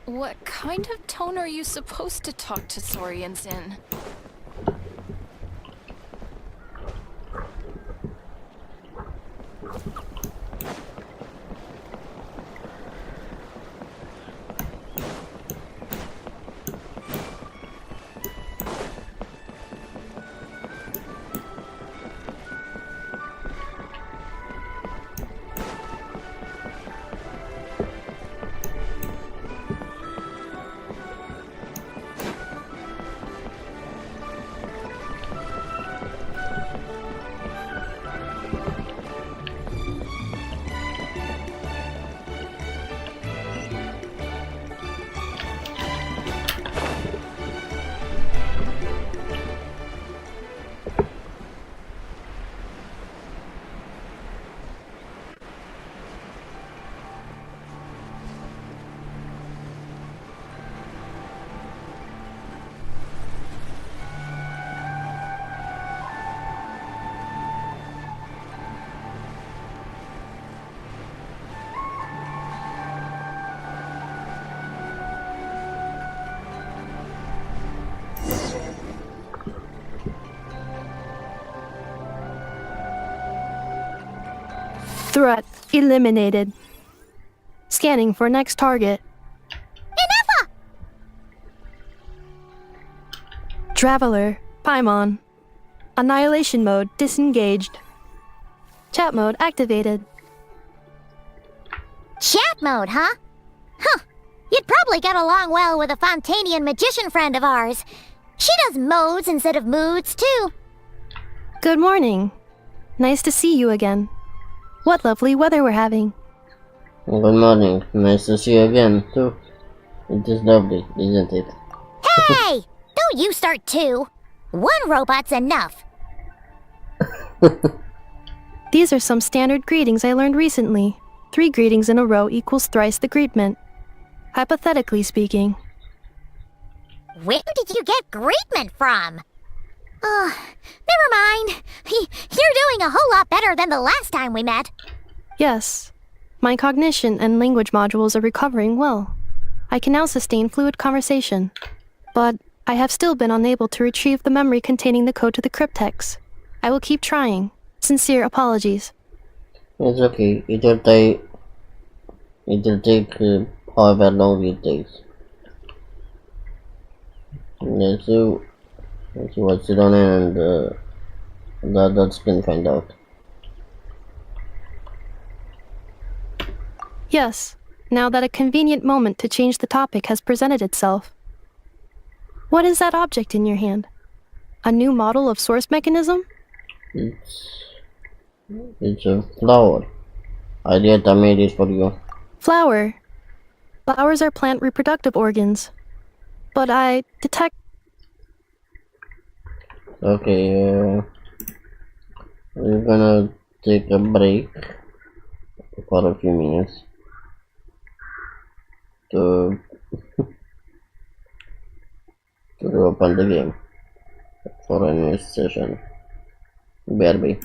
What kind of tone are you supposed to talk to Saurians in? Threat eliminated. Scanning for next target. Ineffa! Traveler, Paimon. Annihilation mode disengaged. Chat mode activated. Chat mode, huh? Huh. You'd probably get along well with a Fontanian magician friend of ours. She does modes instead of moods, too. Good morning. Nice to see you again. What lovely weather we're having. Good morning. Nice to see you again, too. It is lovely, isn't it? Hey! Don't you start too. One robot's enough. These are some standard greetings I learned recently. 3 greetings in a row equals thrice the greetment. Hypothetically speaking. Where did you get greetment from? Never mind. You're doing a whole lot better than the last time we met. Yes. My cognition and language modules are recovering well. I can now sustain fluid conversation. But I have still been unable to retrieve the memory containing the code to the cryptex. I will keep trying. Sincere apologies. It's okay. It'll take however long it takes. Let's see what Sidon and the others can find out. Yes, now that a convenient moment to change the topic has presented itself. What is that object in your hand? A new model of source mechanism? It's a flower. I made it for you. Flower. Flowers are plant reproductive organs. But I detect... Okay, we're gonna take a break for a few minutes to open the game for a new session. BRB.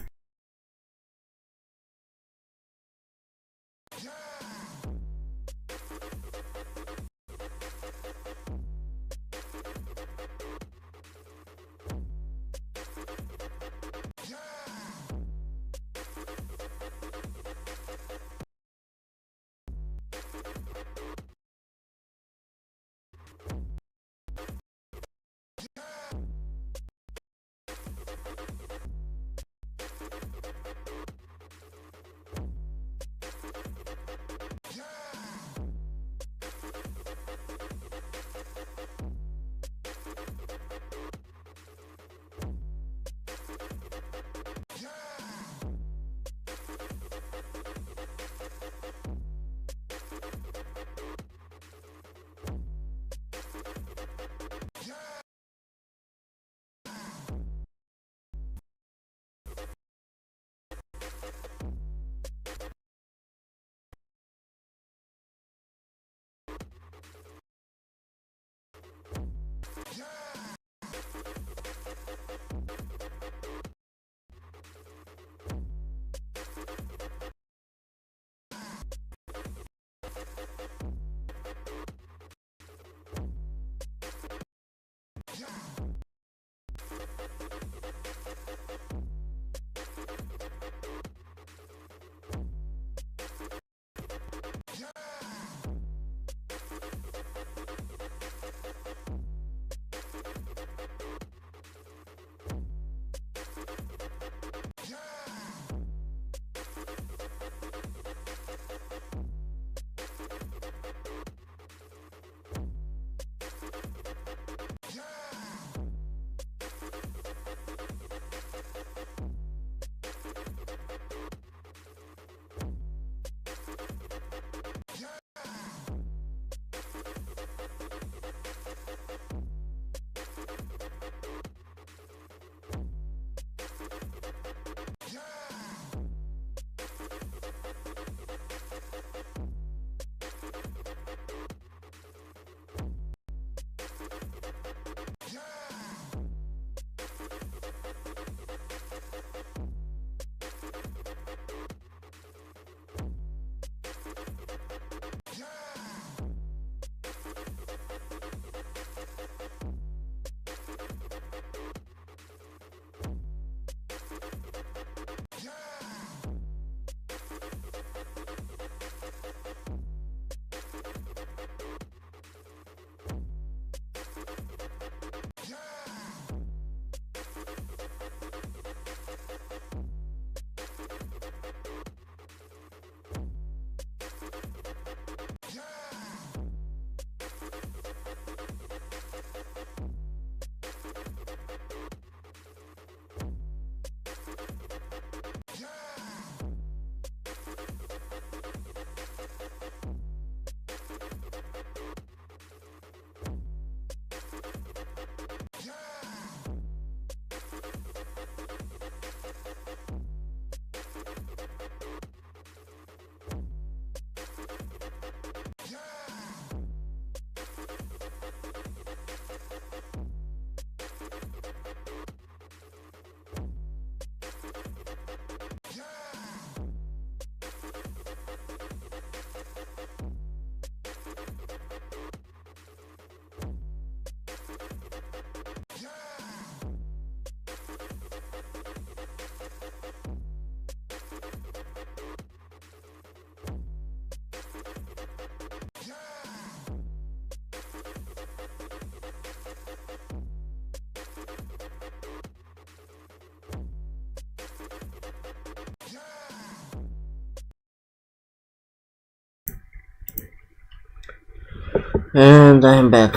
And I'm back.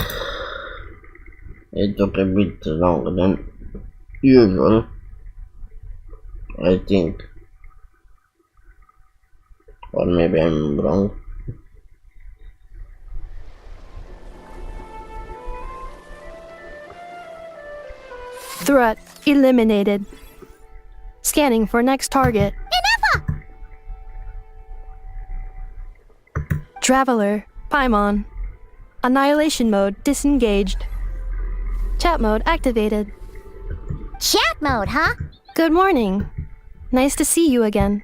It took a bit longer than usual, I think. Or maybe I'm wrong. Threat eliminated. Scanning for next target. Ineffa! Traveler, Paimon. Annihilation mode disengaged. Chat mode activated. Chat mode, huh? Good morning. Nice to see you again.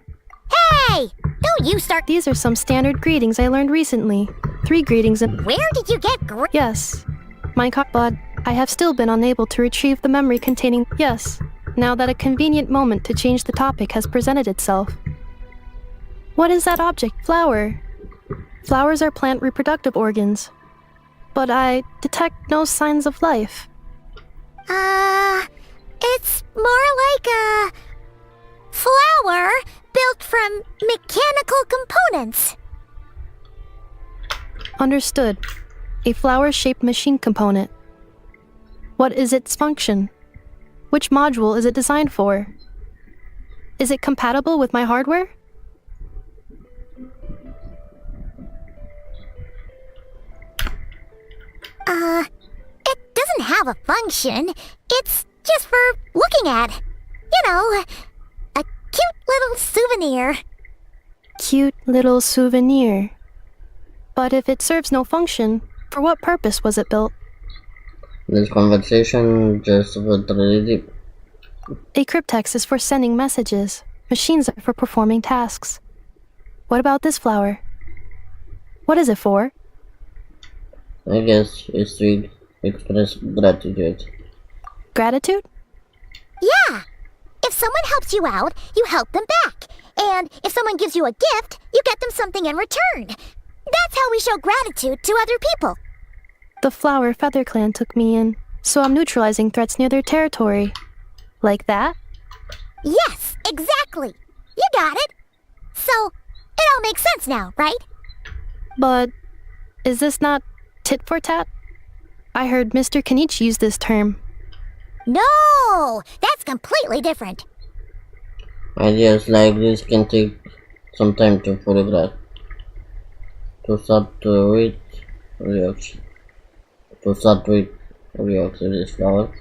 Hey! Don't you start. These are some standard greetings I learned recently. 3 greetings and. Where did you get Yes. But I have still been unable to retrieve the memory containing. Yes. Now that a convenient moment to change the topic has presented itself. What is that object? Flower. Flowers are plant reproductive organs. But I detect no signs of life. It's more like a flower built from mechanical components. Understood. A flower-shaped machine component. What is its function? Which module is it designed for? Is it compatible with my hardware? It doesn't have a function. It's just for looking at. You know, a cute little souvenir. Cute little souvenir. But if it serves no function, for what purpose was it built? This conversation just got really deep. A cryptex is for sending messages. Machines are for performing tasks. What about this flower? What is it for? I guess it's to express gratitude. Gratitude? Yeah. If someone helps you out, you help them back. And if someone gives you a gift, you get them something in return. That's how we show gratitude to other people. The Flower Feather Clan took me in, so I'm neutralizing threats near their territory. Like that? Yes, exactly. You got it. So, it all makes sense now, right? But is this not tit for tat? I heard Mr. Kenichi use this term. No, that's completely different. Ideas like this can take some time to photograph. To start with reaction. To start with reaction this flower.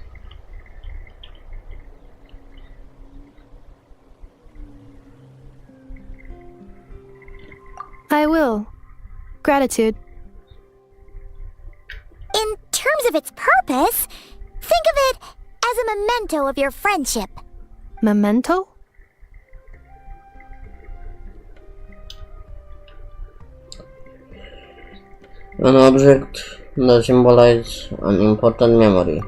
I will. Gratitude. In terms of its purpose, think of it as a memento of your friendship. Memento? An object that symbolizes an important memory.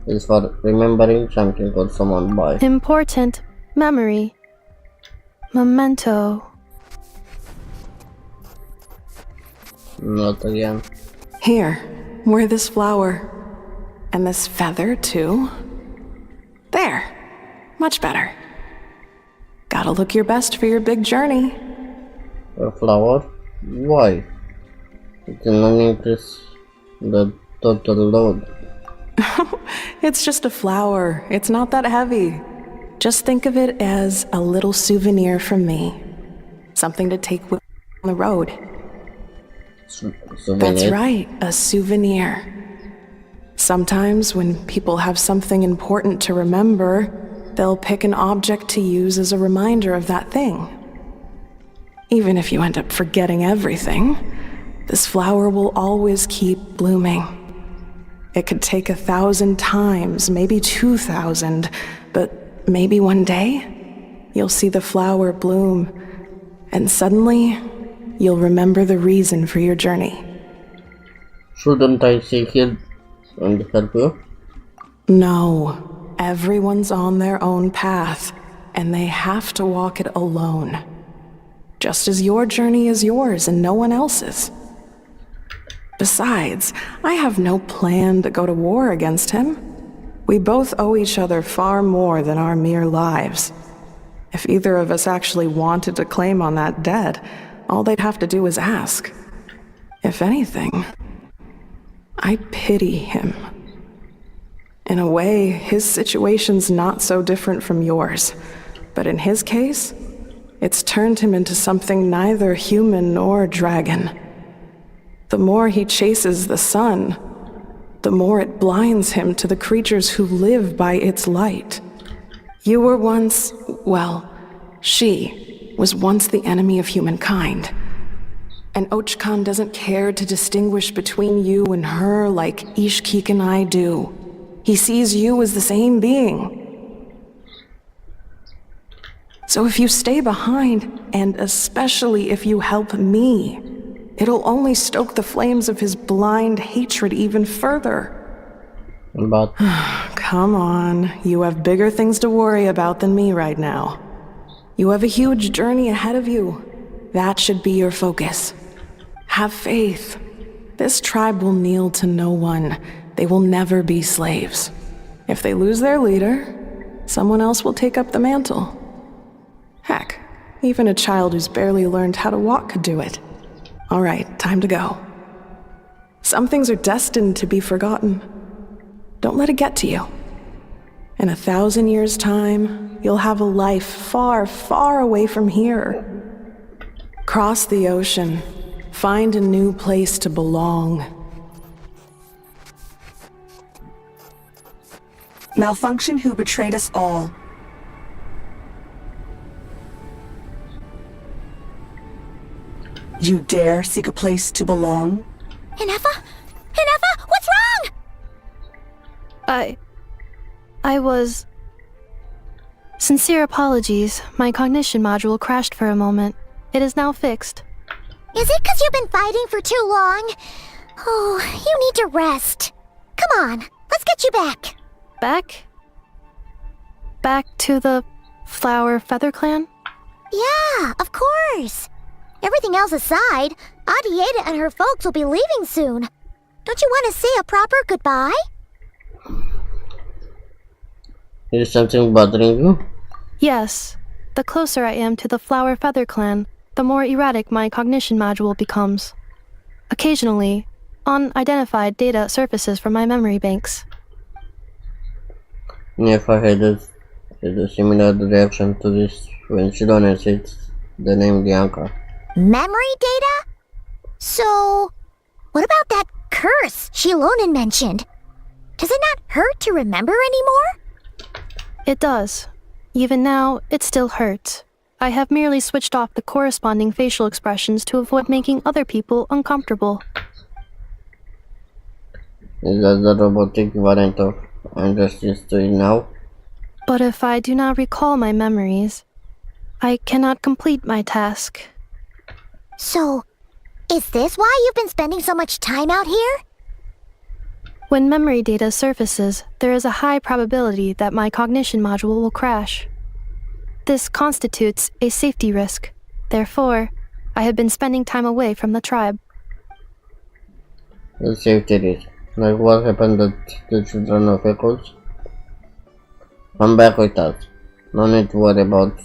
Is for remembering something or someone by. Important memory. Memento. Not again. Here, wear this flower. And this feather, too. There. Much better. Gotta look your best for your big journey. A flower? Why? It can increase the total load. It's just a flower. It's not that heavy. Just think of it as a little souvenir from me. Something to take with on the road. Souvenir? That's right, a souvenir. Sometimes when people have something important to remember, they'll pick an object to use as a reminder of that thing. Even if you end up forgetting everything, this flower will always keep blooming. It could take 1,000 times, maybe 2,000, but maybe one day, you'll see the flower bloom, and suddenly, you'll remember the reason for your journey. Shouldn't I seek it and help you? No, everyone's on their own path, and they have to walk it alone. Just as your journey is yours and no one else's. Besides, I have no plan to go to war against him. We both owe each other far more than our mere lives. If either of us actually wanted to claim on that debt, All they'd have to do is ask. If anything, I pity him. In a way, his situation's not so different from yours. But in his case, it's turned him into something neither human nor dragon. The more he chases the sun, the more it blinds him to the creatures who live by its light. You were once, well, she was once the enemy of humankind. And Ochkan doesn't care to distinguish between you and her like Ishkik and I do. He sees you as the same being. So if you stay behind, and especially if you help me, it'll only stoke the flames of his blind hatred even further. But Come on, you have bigger things to worry about than me right now. You have a huge journey ahead of you. That should be your focus. Have faith. This tribe will kneel to no one. They will never be slaves. If they lose their leader, someone else will take up the mantle. Heck, even a child who's barely learned how to walk could do it. All right, time to go. Some things are destined to be forgotten. Don't let it get to you. In 1,000 years' time, you'll have a life far, far away from here. Cross the ocean. Find a new place to belong. Malfunction who betrayed us all. You dare seek a place to belong? Ineffa? Ineffa, what's wrong? I was... Sincere apologies. My cognition module crashed for a moment. It is now fixed. Is it 'cause you've been fighting for too long? Oh, you need to rest. Come on, let's get you back. Back? Back to the Flower Feather Clan? Yeah, of course. Everything else aside, Adieta and her folks will be leaving soon. Don't you want to say a proper goodbye? is something bothering you? Yes. The closer I am to the Flower Feather Clan, the more erratic my cognition module becomes. Occasionally, unidentified data surfaces from my memory banks. Ineffa had a similar reaction to this when Shilona said the name Bianca. Memory data? So, what about that curse Shilonen mentioned? Does it not hurt to remember anymore? It does. Even now, it still hurts. I have merely switched off the corresponding facial expressions to avoid making other people uncomfortable. Is that the robotic variant of I'm just used to it now? But if I do not recall my memories, I cannot complete my task. So, is this why you've been spending so much time out here? When memory data surfaces, there is a high probability that my cognition module will crash. This constitutes a safety risk. Therefore, I have been spending time away from the tribe. The safety risk. Like what happened to the children of Echoes? Come back with us. No need to worry about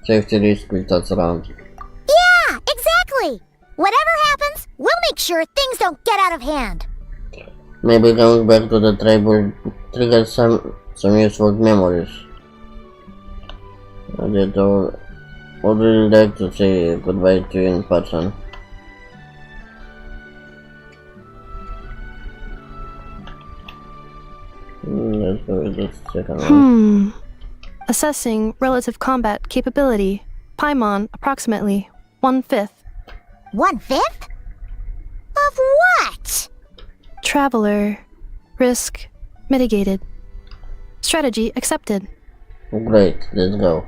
safety risk with us around. Yeah, exactly! Whatever happens, we'll make sure things don't get out of hand. Maybe going back to the tribe will trigger some useful memories. I would really like to say goodbye to you in person. Let's go with this second one. Assessing relative combat capability. Paimon, approximately 1/5. 1/5? Of what? Traveler. Risk mitigated. Strategy accepted. Great, let's go.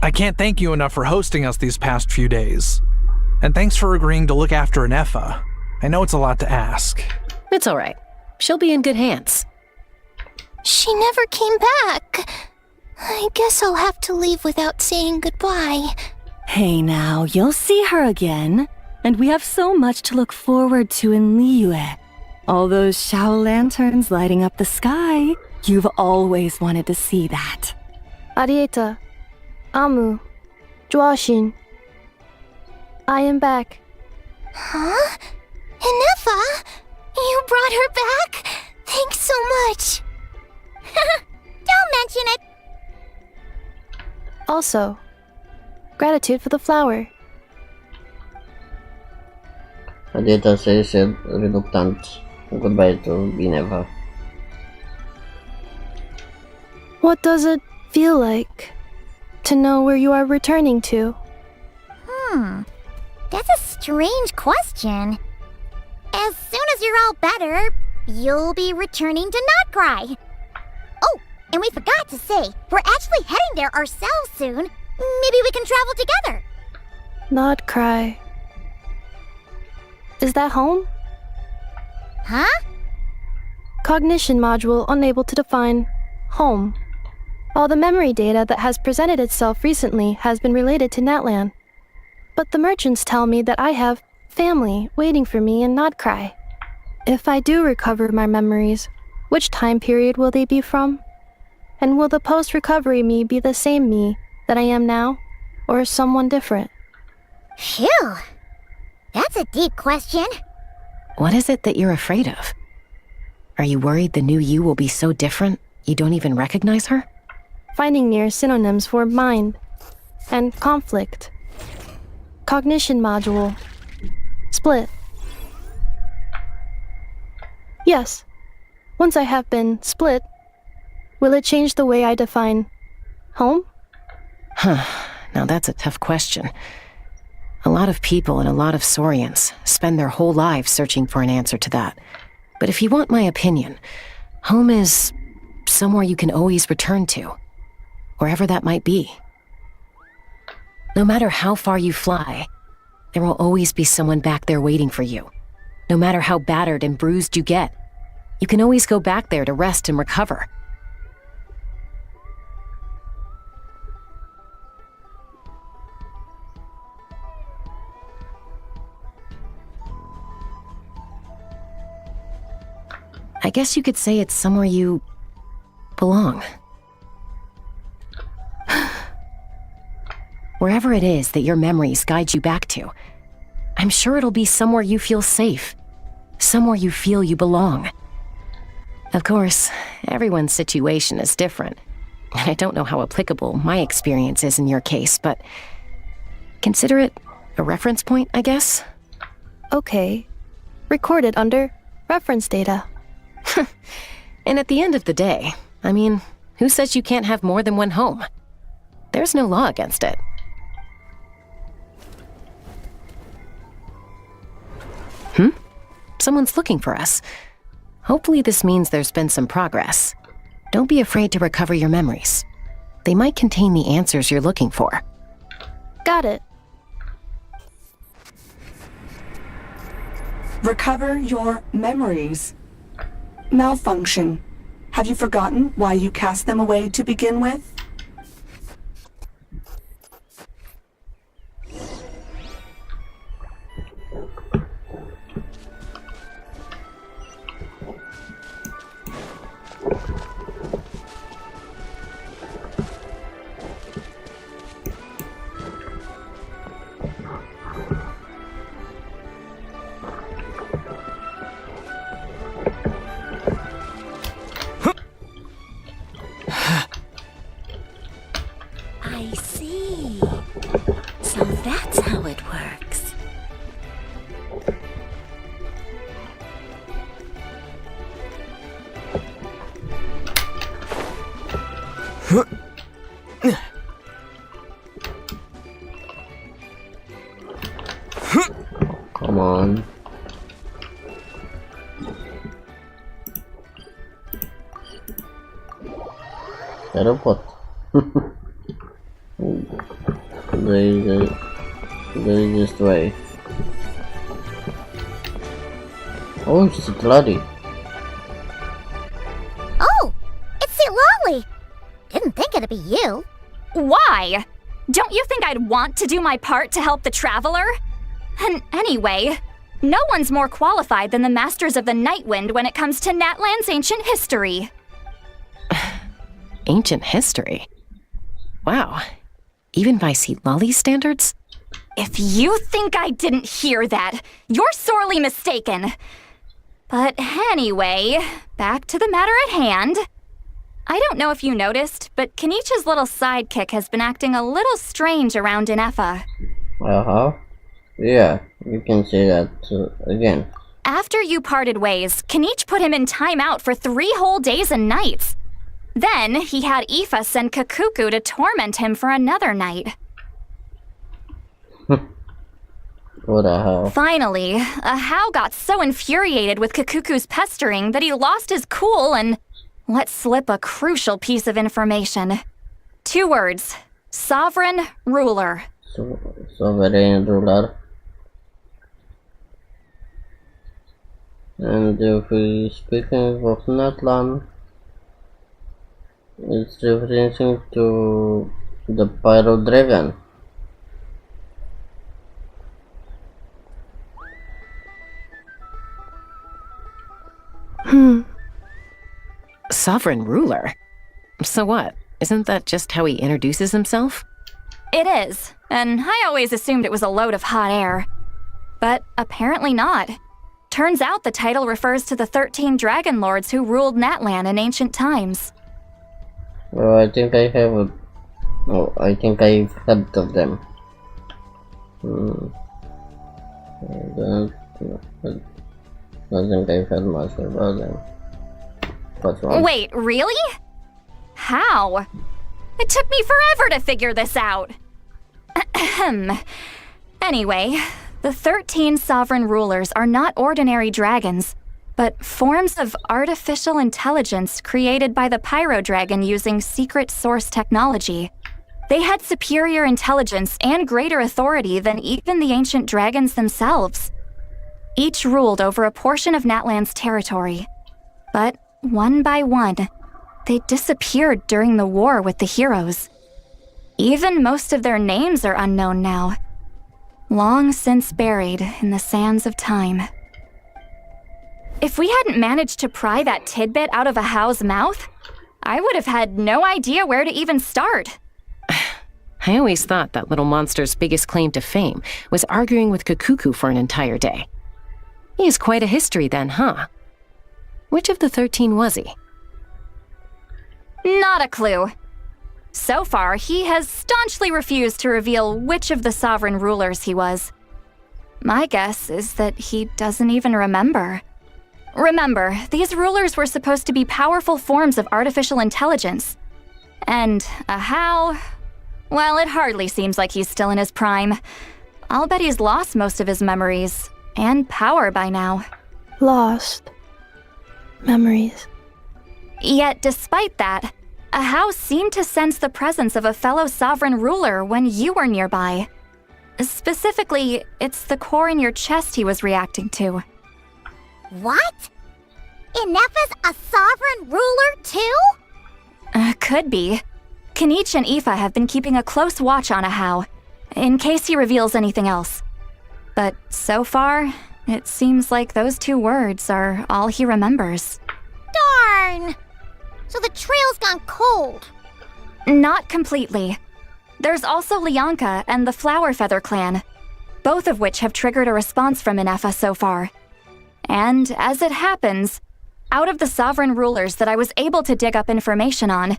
I can't thank you enough for hosting us these past few days. And thanks for agreeing to look after Ineffa. I know it's a lot to ask. It's all right. She'll be in good hands. She never came back. I guess I'll have to leave without saying goodbye. Hey now, you'll see her again. And we have so much to look forward to in Liyue. All those Shao lanterns lighting up the sky. You've always wanted to see that. Arieta, Amu, Joashin. I am back. Huh? Ineffa? You brought her back? Thanks so much. Don't mention it. Also, gratitude for the flower. Adieta says reluctant goodbye to Ineffa. What does it feel like to know where you are returning to? That's a strange question. As soon as you're all better, you'll be returning to Not Cry. Oh, and we forgot to say, we're actually heading there ourselves soon. Maybe we can travel together. Not cry. Is that home? Huh? Cognition module unable to define home. All the memory data that has presented itself recently has been related to Natlan. But the merchants tell me that I have family waiting for me in Not Cry. If I do recover my memories, which time period will they be from? And will the post-recovery me be the same me that I am now, or someone different? Phew. That's a deep question. What is it that you're afraid of? Are you worried the new you will be so different you don't even recognize her? Finding near synonyms for mind and conflict. Cognition module. Split. Yes. Once I have been split, will it change the way I define home? Now that's a tough question. A lot of people and a lot of Saurians spend their whole lives searching for an answer to that. But if you want my opinion, home is somewhere you can always return to, wherever that might be. No matter how far you fly, there will always be someone back there waiting for you. No matter how battered and bruised you get, you can always go back there to rest and recover. I guess you could say it's somewhere you belong. Wherever it is that your memories guide you back to, I'm sure it'll be somewhere you feel safe, somewhere you feel you belong. Of course, everyone's situation is different. I don't know how applicable my experience is in your case, but consider it a reference point, I guess? Okay. Recorded under reference data. And at the end of the day, I mean, who says you can't have more than one home? There's no law against it. Someone's looking for us. Hopefully this means there's been some progress. Don't be afraid to recover your memories. They might contain the answers you're looking for. Got it. Recover your memories. Malfunction. Have you forgotten why you cast them away to begin with? I see. So that's how it works. Come on. Teleport. the easiest way. Oh, it's bloody. Oh, it's Lolly. Didn't think it'd be you. Why? Don't you think I'd want to do my part to help the Traveler? And anyway, no one's more qualified than the Masters of the Nightwind when it comes to Natlan's ancient history. Ancient history? Wow. Even by Lolly's standards? If you think I didn't hear that, you're sorely mistaken. But anyway, back to the matter at hand. I don't know if you noticed, but Kenichi's little sidekick has been acting a little strange around Ineffa. Yeah, you can say that again. After you parted ways, Kenich put him in timeout for 3 whole days and nights. Then he had Aoife send Kakuku to torment him for another night. What the hell? Finally, Ahau got so infuriated with Kakuku's pestering that he lost his cool and let slip a crucial piece of information. 2 words. Sovereign ruler. Sovereign ruler. And if we speaking of Natlan, it's referencing to the Pyro Dragon. Sovereign ruler? So what? Isn't that just how he introduces himself? It is, and I always assumed it was a load of hot air. But apparently not. Turns out the title refers to the 13 Dragon Lords who ruled Natlan in ancient times. Well, I think I have I think I've heard of them. I don't think I've heard much about them. Wait, really? How? It took me forever to figure this out. Anyway, the 13 sovereign rulers are not ordinary dragons, but forms of artificial intelligence created by the Pyro Dragon using secret source technology. They had superior intelligence and greater authority than even the ancient dragons themselves. Each ruled over a portion of Natlan's territory. But one by one, they disappeared during the war with the heroes. Even most of their names are unknown now, long since buried in the sands of time. If we hadn't managed to pry that tidbit out of Ahau's mouth, I would have had no idea where to even start. I always thought that little monster's biggest claim to fame was arguing with Kakuku for an entire day. He has quite a history then, huh? Which of the 13 was he? Not a clue. So far, he has staunchly refused to reveal which of the sovereign rulers he was. My guess is that he doesn't even remember. Remember, these rulers were supposed to be powerful forms of artificial intelligence. And Ahau, well, it hardly seems like he's still in his prime. I'll bet he's lost most of his memories and power by now. Lost. Memories. Yet, despite that, Ahau seemed to sense the presence of a fellow sovereign ruler when you were nearby. Specifically, it's the core in your chest he was reacting to. What? Ineffa's a sovereign ruler too? Could be. Kenich and Aoife have been keeping a close watch on Ahau, in case he reveals anything else. But so far, it seems like those 2 words are all he remembers. Darn! So the trail's gone cold. Not completely. There's also Lianka and the Flower Feather clan, both of which have triggered a response from Ineffa so far. And as it happens, out of the sovereign rulers that I was able to dig up information on,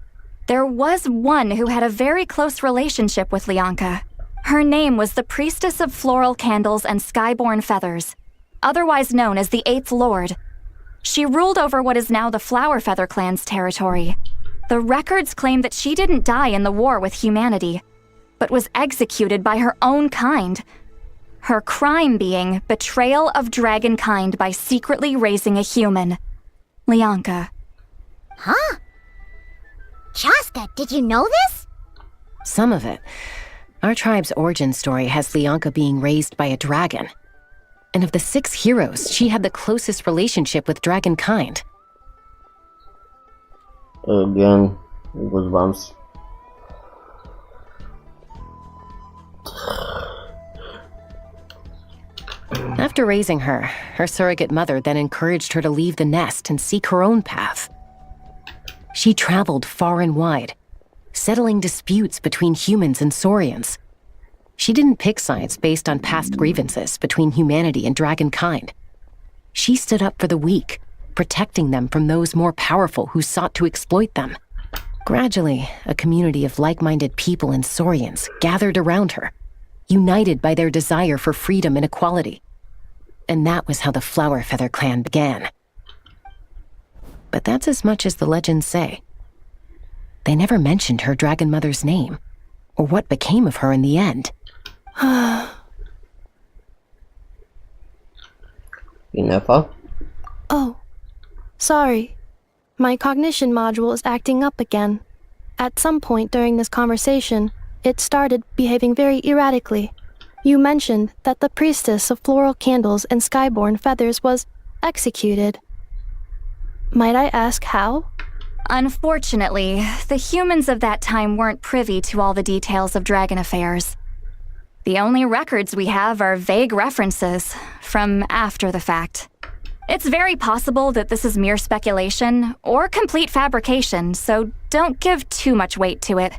there was one who had a very close relationship with Lianka. Her name was the Priestess of Floral Candles and Skyborn Feathers, otherwise known as the 8th Lord. She ruled over what is now the Flower Feather clan's territory. The records claim that she didn't die in the war with humanity, but was executed by her own kind. Her crime being betrayal of dragonkind by secretly raising a human. Lianka. Huh? Chaska, did you know this? Some of it. Our tribe's origin story has Lianka being raised by a dragon. And of the 6 heroes, she had the closest relationship with dragonkind. Again, goosebumps. After raising her, her surrogate mother then encouraged her to leave the nest and seek her own path. She traveled far and wide, settling disputes between humans and Saurians. She didn't pick sides based on past grievances between humanity and dragonkind. She stood up for the weak, protecting them from those more powerful who sought to exploit them. Gradually, a community of like-minded people and Saurians gathered around her, united by their desire for freedom and equality. And that was how the Flower Feather clan began. But that's as much as the legends say. They never mentioned her dragon mother's name, or what became of her in the end. Ineffa? Oh, sorry. My cognition module is acting up again. At some point during this conversation, it started behaving very erratically. You mentioned that the priestess of floral candles and skyborn feathers was executed. Might I ask how? Unfortunately, the humans of that time weren't privy to all the details of dragon affairs. The only records we have are vague references from after the fact. It's very possible that this is mere speculation or complete fabrication, so don't give too much weight to it.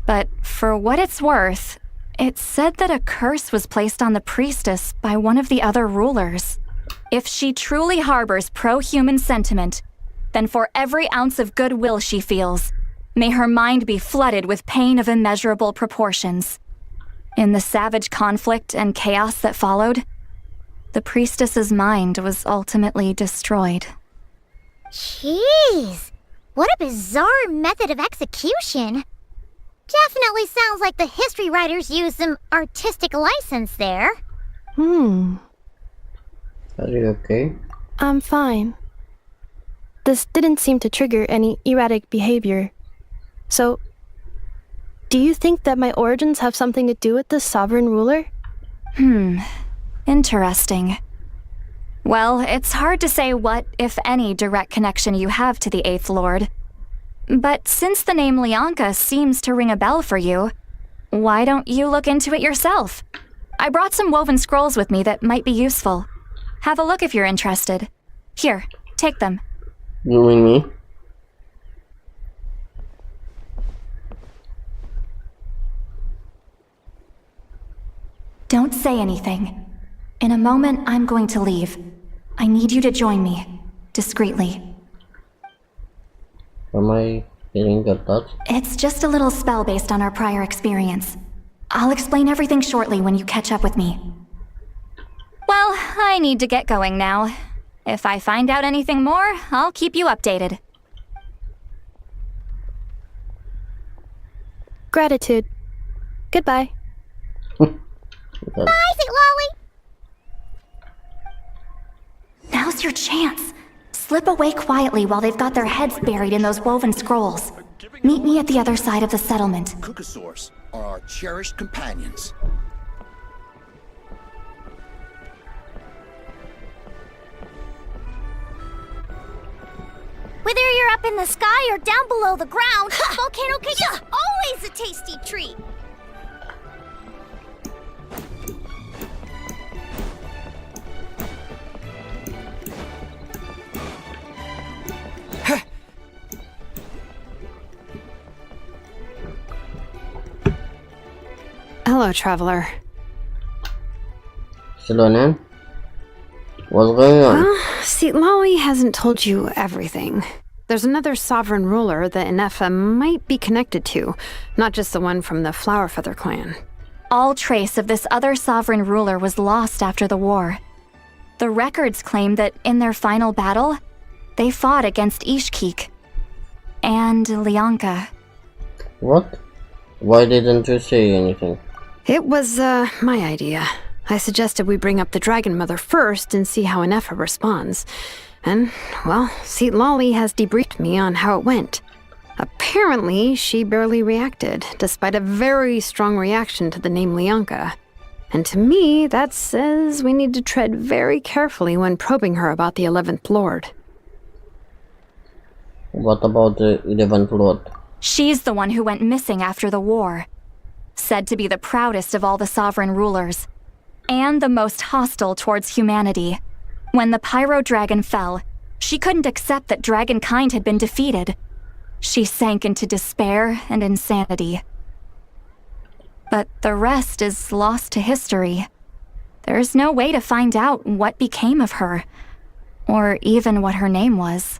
But for what it's worth, it's said that a curse was placed on the priestess by one of the other rulers. If she truly harbors pro-human sentiment, then for every ounce of goodwill she feels, may her mind be flooded with pain of immeasurable proportions. In the savage conflict and chaos that followed, the priestess's mind was ultimately destroyed. Jeez, what a bizarre method of execution. Definitely sounds like the history writers used some artistic license there. Are you okay? I'm fine. This didn't seem to trigger any erratic behavior. So, do you think that my origins have something to do with this sovereign ruler? Interesting. Well, it's hard to say what, if any, direct connection you have to the 8th Lord. But since the name Lianka seems to ring a bell for you, why don't you look into it yourself? I brought some woven scrolls with me that might be useful. Have a look if you're interested. Here, take them. You mean me? Don't say anything. In a moment, I'm going to leave. I need you to join me, discreetly. Am I getting a touch? It's just a little spell based on our prior experience. I'll explain everything shortly when you catch up with me. Well, I need to get going now. If I find out anything more, I'll keep you updated. Gratitude. Goodbye. Bye, Sweet Lolly! Now's your chance. Slip away quietly while they've got their heads buried in those woven scrolls. Meet me at the other side of the settlement. Kukasaurs are our cherished companions. Whether you're up in the sky or down below the ground, volcano cake is always a tasty treat. Hello, traveler. Shilonen? What's going on? Well, see, Lolly hasn't told you everything. There's another sovereign ruler that Ineffa might be connected to, not just the one from the Flower Feather clan. All trace of this other sovereign ruler was lost after the war. The records claim that in their final battle, they fought against Ishkik and Lianka. What? Why didn't you say anything? It was, my idea. I suggested we bring up the Dragon Mother first and see how Ineffa responds. And, well, see, Lolly has debriefed me on how it went. Apparently, she barely reacted, despite a very strong reaction to the name Lianka. And to me, that says we need to tread very carefully when probing her about the 11th Lord. What about the 11th Lord? She's the one who went missing after the war. Said to be the proudest of all the sovereign rulers. And the most hostile towards humanity. When the Pyro Dragon fell, she couldn't accept that dragonkind had been defeated. She sank into despair and insanity. But the rest is lost to history. There's no way to find out what became of her, or even what her name was.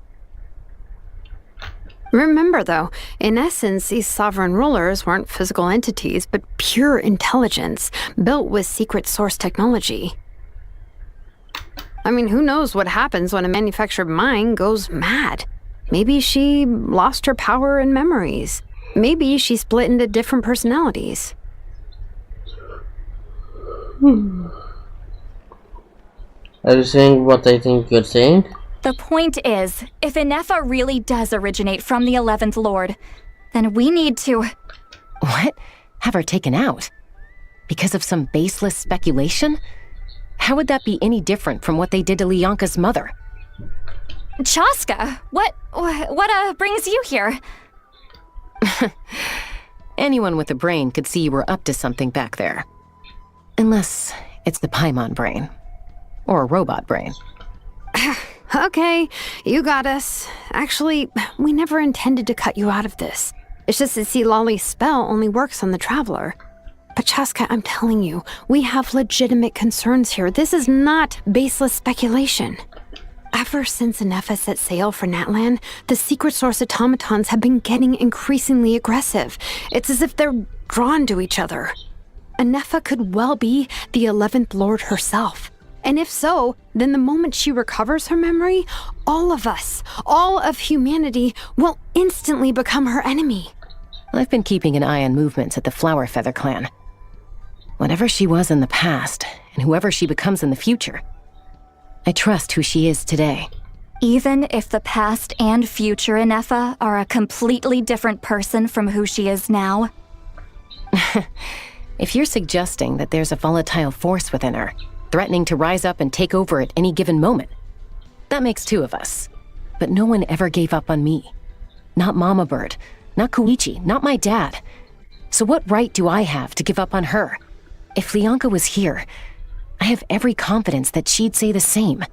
Remember, though, in essence, these sovereign rulers weren't physical entities, but pure intelligence, built with secret source technology. I mean, who knows what happens when a manufactured mind goes mad? Maybe she lost her power and memories. Maybe she split into different personalities. Are you saying what I think you're saying? The point is, if Ineffa really does originate from the 11th Lord, then we need to... What? Have her taken out? Because of some baseless speculation? How would that be any different from what they did to Lianka's mother? Chaska, what brings you here? Anyone with a brain could see you were up to something back there. Unless it's the Paimon brain. Or a robot brain. Okay, you got us. Actually, we never intended to cut you out of this. It's just that Lolly's spell only works on the Traveler. But Chaska, I'm telling you, we have legitimate concerns here. This is not baseless speculation. Ever since Ineffa set sail for Natlan, the secret source automatons have been getting increasingly aggressive. It's as if they're drawn to each other. Ineffa could well be the 11th Lord herself. And if so, then the moment she recovers her memory, all of us, all of humanity, will instantly become her enemy. I've been keeping an eye on movements at the Flower Feather clan. Whatever she was in the past, and whoever she becomes in the future, I trust who she is today. Even if the past and future Ineffa are a completely different person from who she is now? If you're suggesting that there's a volatile force within her, threatening to rise up and take over at any given moment, that makes two of us. But no one ever gave up on me. Not Mama Bird, not Koichi, not my dad. So what right do I have to give up on her? If Lianka was here, I have every confidence that she'd say the same.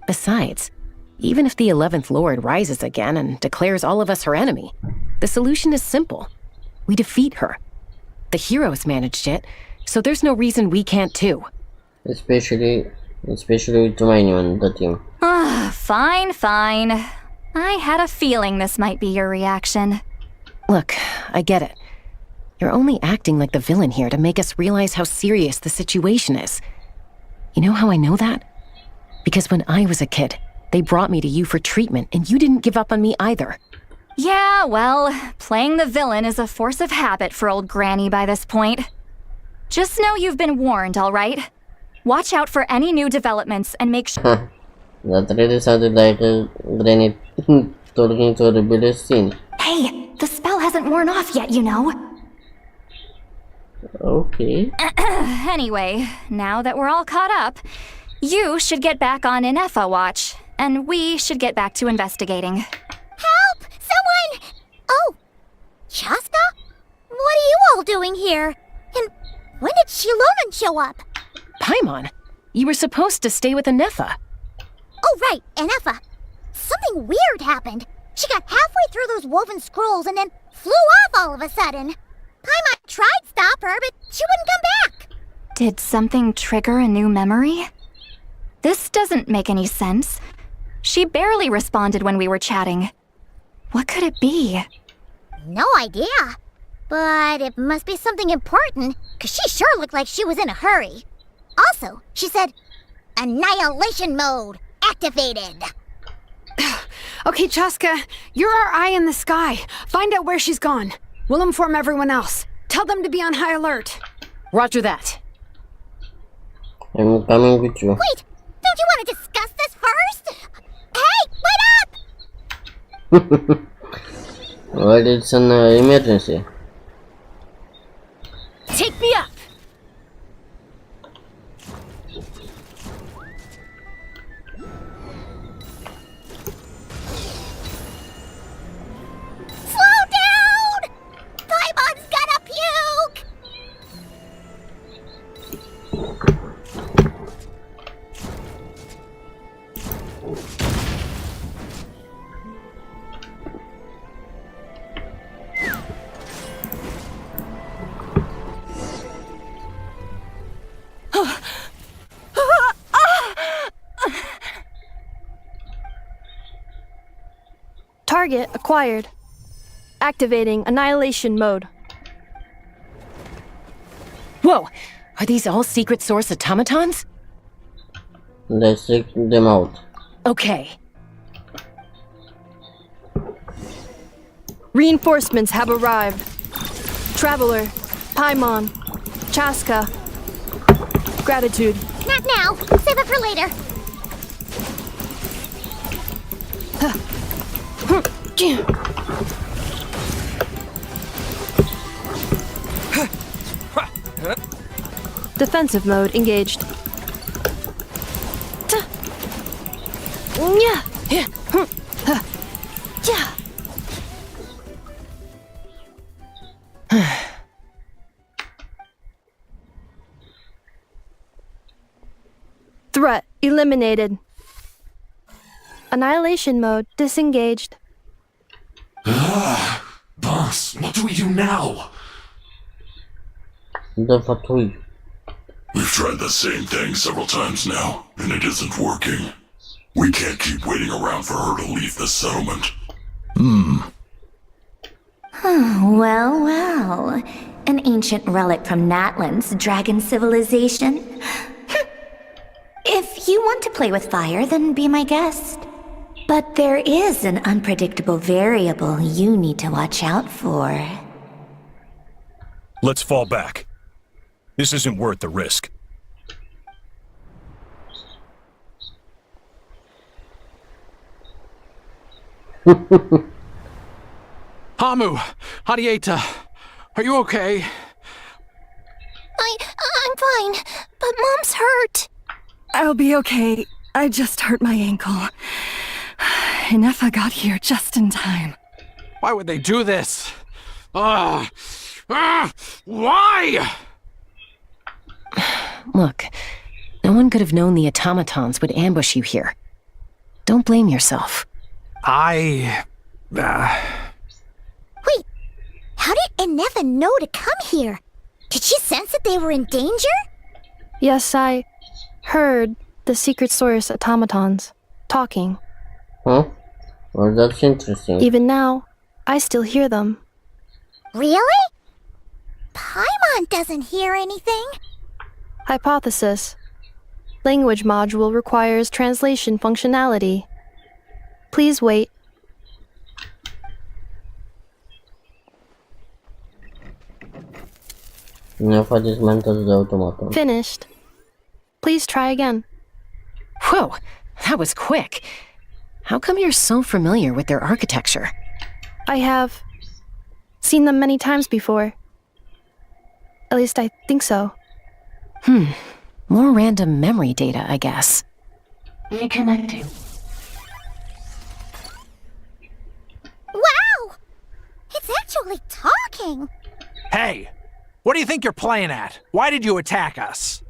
Besides, even if the 11th Lord rises again and declares all of us her enemy, the solution is simple. We defeat her. The heroes managed it, so there's no reason we can't too. Especially with Hermione on the team. Fine. I had a feeling this might be your reaction. Look, I get it. You're only acting like the villain here to make us realize how serious the situation is. You know how I know that? Because when I was a kid, they brought me to you for treatment, and you didn't give up on me either. Yeah, well, playing the villain is a force of habit for old Granny by this point. Just know you've been warned, all right? Watch out for any new developments and make sure... That really sounded like a Granny talking to a rebellious teen. Hey, the spell hasn't worn off yet, you know. Okay. Anyway, now that we're all caught up, you should get back on Ineffa watch, and we should get back to investigating. Help! Someone! Oh, Chaska? What are you all doing here? And when did Shilonan show up? Paimon, you were supposed to stay with Ineffa. Oh, right, Ineffa. Something weird happened. She got halfway through those woven scrolls and then flew off all of a sudden. Paimon tried to stop her, but she wouldn't come back. Did something trigger a new memory? This doesn't make any sense. She barely responded when we were chatting. What could it be? No idea. But it must be something important, because she sure looked like she was in a hurry. Also, she said, Annihilation mode activated. Okay, Chaska, you're our eye in the sky. Find out where she's gone. We'll inform everyone else. Tell them to be on high alert. Roger that. I'm coming with you. Wait, don't you want to discuss this first? Hey, wait up! Well, it's an emergency. Take me up! Slow down! Paimon's gonna puke! Target acquired. Activating annihilation mode. Whoa! Are these all secret source automatons? Let's check them out. Okay. Reinforcements have arrived. Traveler, Paimon, Chaska. Gratitude. Not now. Save it for later. Defensive mode engaged. Threat eliminated. Annihilation mode disengaged. Boss, what do we do now? The Fatui. We've tried the same thing several times now, and it isn't working. We can't keep waiting around for her to leave the settlement. Well, well. An ancient relic from Natlan's dragon civilization. If you want to play with fire, then be my guest. But there is an unpredictable variable you need to watch out for. Let's fall back. This isn't worth the risk. Hamu! Hadieta! Are you okay? I'm fine, but Mom's hurt. I'll be okay. I just hurt my ankle. Ineffa got here just in time. Why would they do this? Why? Look, no one could have known the automatons would ambush you here. Don't blame yourself. Wait, how did Ineffa know to come here? Did she sense that they were in danger? Yes, I heard the secret source automatons talking. Huh? Well, that's interesting. Even now, I still hear them. Really? Paimon doesn't hear anything. Hypothesis. Language module requires translation functionality. Please wait. Ineffa dismantles the automaton. Finished. Please try again. Whoa, that was quick. How come you're so familiar with their architecture? I have seen them many times before. At least I think so. More random memory data, I guess. Reconnecting. Wow! It's actually talking! Hey! What do you think you're playing at? Why did you attack us?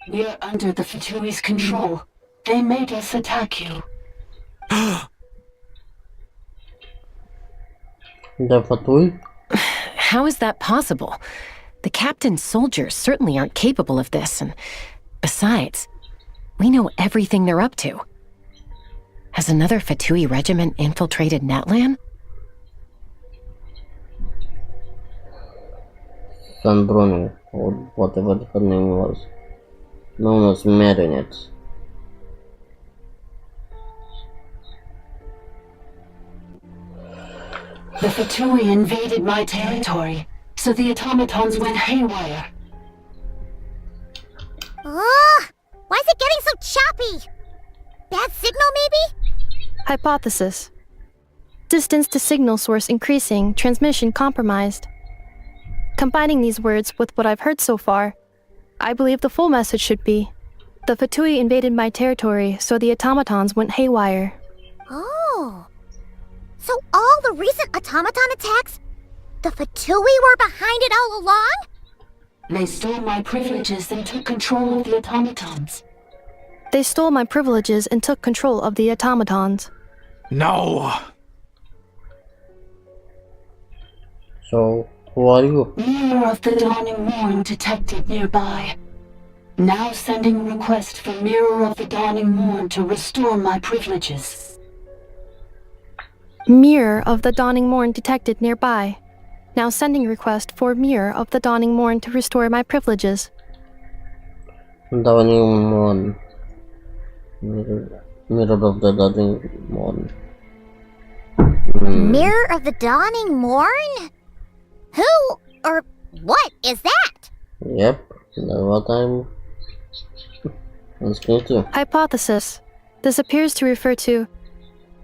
We're under the Fatui's control. They made us attack you. The Fatui? How is that possible? The captain's soldiers certainly aren't capable of this, and besides, we know everything they're up to. Has another Fatui regiment infiltrated Natlan? Sandrone, or whatever her name was, known as Marionette. The Fatui invaded my territory, so the automatons went haywire. Ugh! Why is it getting so choppy? Bad signal, maybe? Hypothesis. Distance to signal source increasing, transmission compromised. Combining these words with what I've heard so far, I believe the full message should be, the Fatui invaded my territory, so the automatons went haywire. Oh. So all the recent automaton attacks, the Fatui were behind it all along? They stole my privileges and took control of the automatons. They stole my privileges and took control of the automatons. No! So, who are you? Mirror of the Dawning Morn detected nearby. Now sending a request for Mirror of the Dawning Morn to restore my privileges. Mirror of the Dawning Morn detected nearby. Now sending request for Mirror of the Dawning Morn to restore my privileges. Dawning Morn. Mirror of the Dawning Morn. Mirror of the Dawning Morn? Who or what is that? Yep, that's what I'm asking too. Hypothesis. This appears to refer to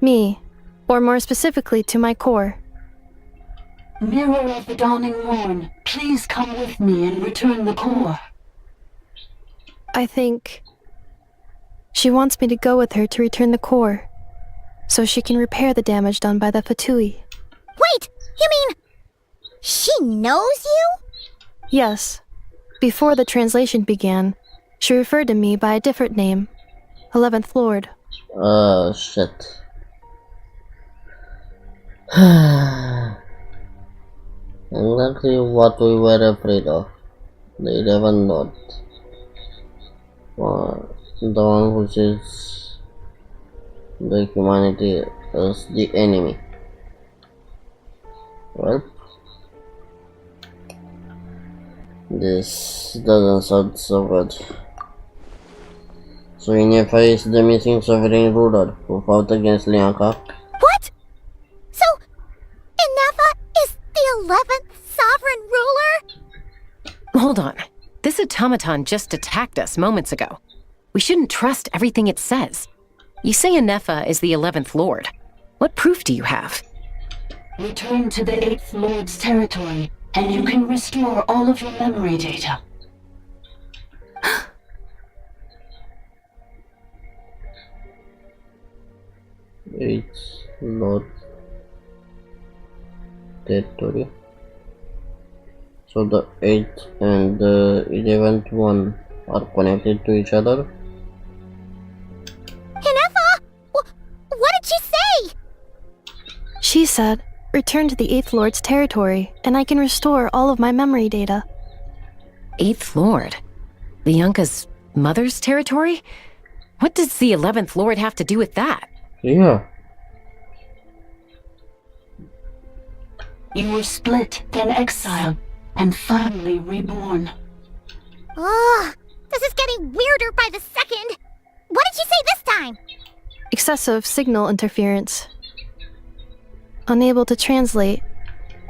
me, or more specifically to my core. Mirror of the Dawning Morn, please come with me and return the core. I think she wants me to go with her to return the core, so she can repair the damage done by the Fatui. Wait, you mean she knows you? Yes. Before the translation began, she referred to me by a different name, 11th Lord. Shit. Exactly what we were afraid of. The 11th Lord. The one who sees the humanity as the enemy. Well, this doesn't sound so good. So Ineffa is the missing sovereign ruler who fought against Lianka. What? So Ineffa is the 11th sovereign ruler? Hold on. This automaton just attacked us moments ago. We shouldn't trust everything it says. You say Ineffa is the 11th Lord. What proof do you have? Return to the 8th Lord's territory, and you can restore all of your memory data. It's not territory. So the 8th and the 11th one are connected to each other. Ineffa? What did she say? She said, return to the 8th Lord's territory, and I can restore all of my memory data. 8th Lord? Lianka's mother's territory? What does the 11th Lord have to do with that? Yeah. You were split, then exiled, and finally reborn. Ugh, this is getting weirder by the second. What did she say this time? Excessive signal interference. Unable to translate.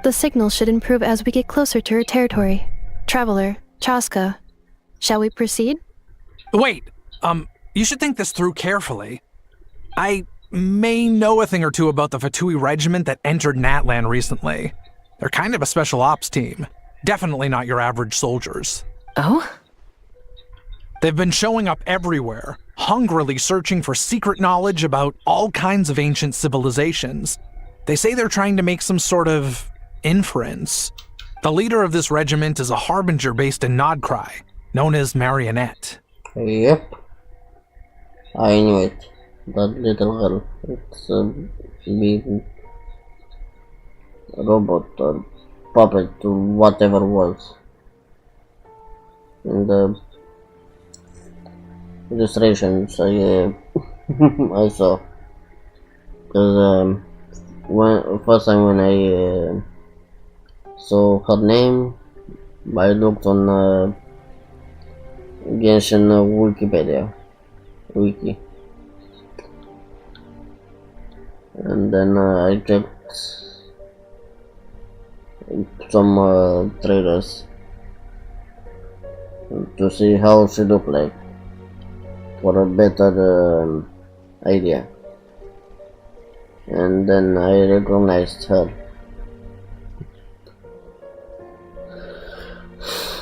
The signal should improve as we get closer to her territory. Traveler, Chaska, shall we proceed? Wait, you should think this through carefully. I may know a thing or two about the Fatui regiment that entered Natlan recently. They're kind of a special ops team. Definitely not your average soldiers. Oh? They've been showing up everywhere, hungrily searching for secret knowledge about all kinds of ancient civilizations. They say they're trying to make some sort of inference. The leader of this regiment is a harbinger based in Nodcry, known as Marionette. Yep. I knew it. That little girl. It's a big robot or puppet or whatever was. In the illustrations I I saw. Because first time when I saw her name, I looked on Genshin Wikipedia wiki, and then I checked some trailers to see how she looked like for a better idea. and then I recognized her.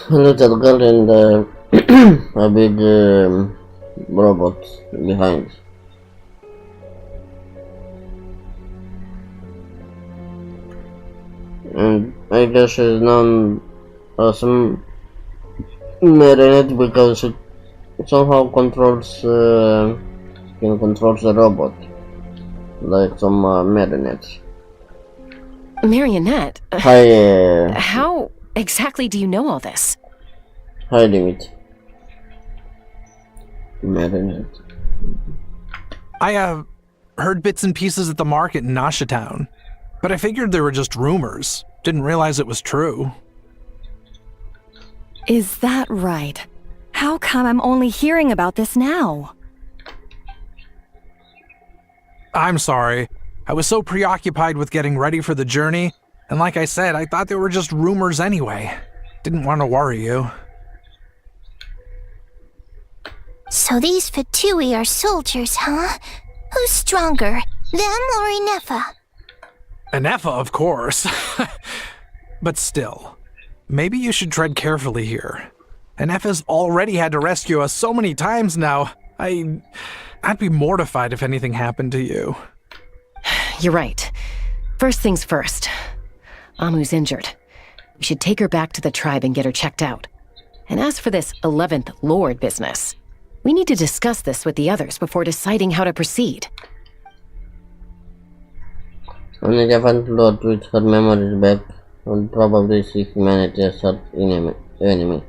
A little girl and a big robot behind. And I guess she's known as a marionette because it somehow controls can control the robot like some marionettes. Marionette? Hi, How exactly do you know all this? hiding it. Marionette. I heard bits and pieces at the market in Nasha Town, but I figured they were just rumors. Didn't realize it was true. Is that right? How come I'm only hearing about this now? I'm sorry. I was so preoccupied with getting ready for the journey, and like I said, I thought they were just rumors anyway. Didn't want to worry you. So these Fatui are soldiers, huh? Who's stronger, them or Ineffa? Ineffa, of course. But still, maybe you should tread carefully here. Ineffa's already had to rescue us so many times now. I'd be mortified if anything happened to you. You're right. First things first. Amu's injured. We should take her back to the tribe and get her checked out. And as for this 11th Lord business, we need to discuss this with the others before deciding how to proceed. An 11th Lord with her memories back would probably see humanity as her enemy.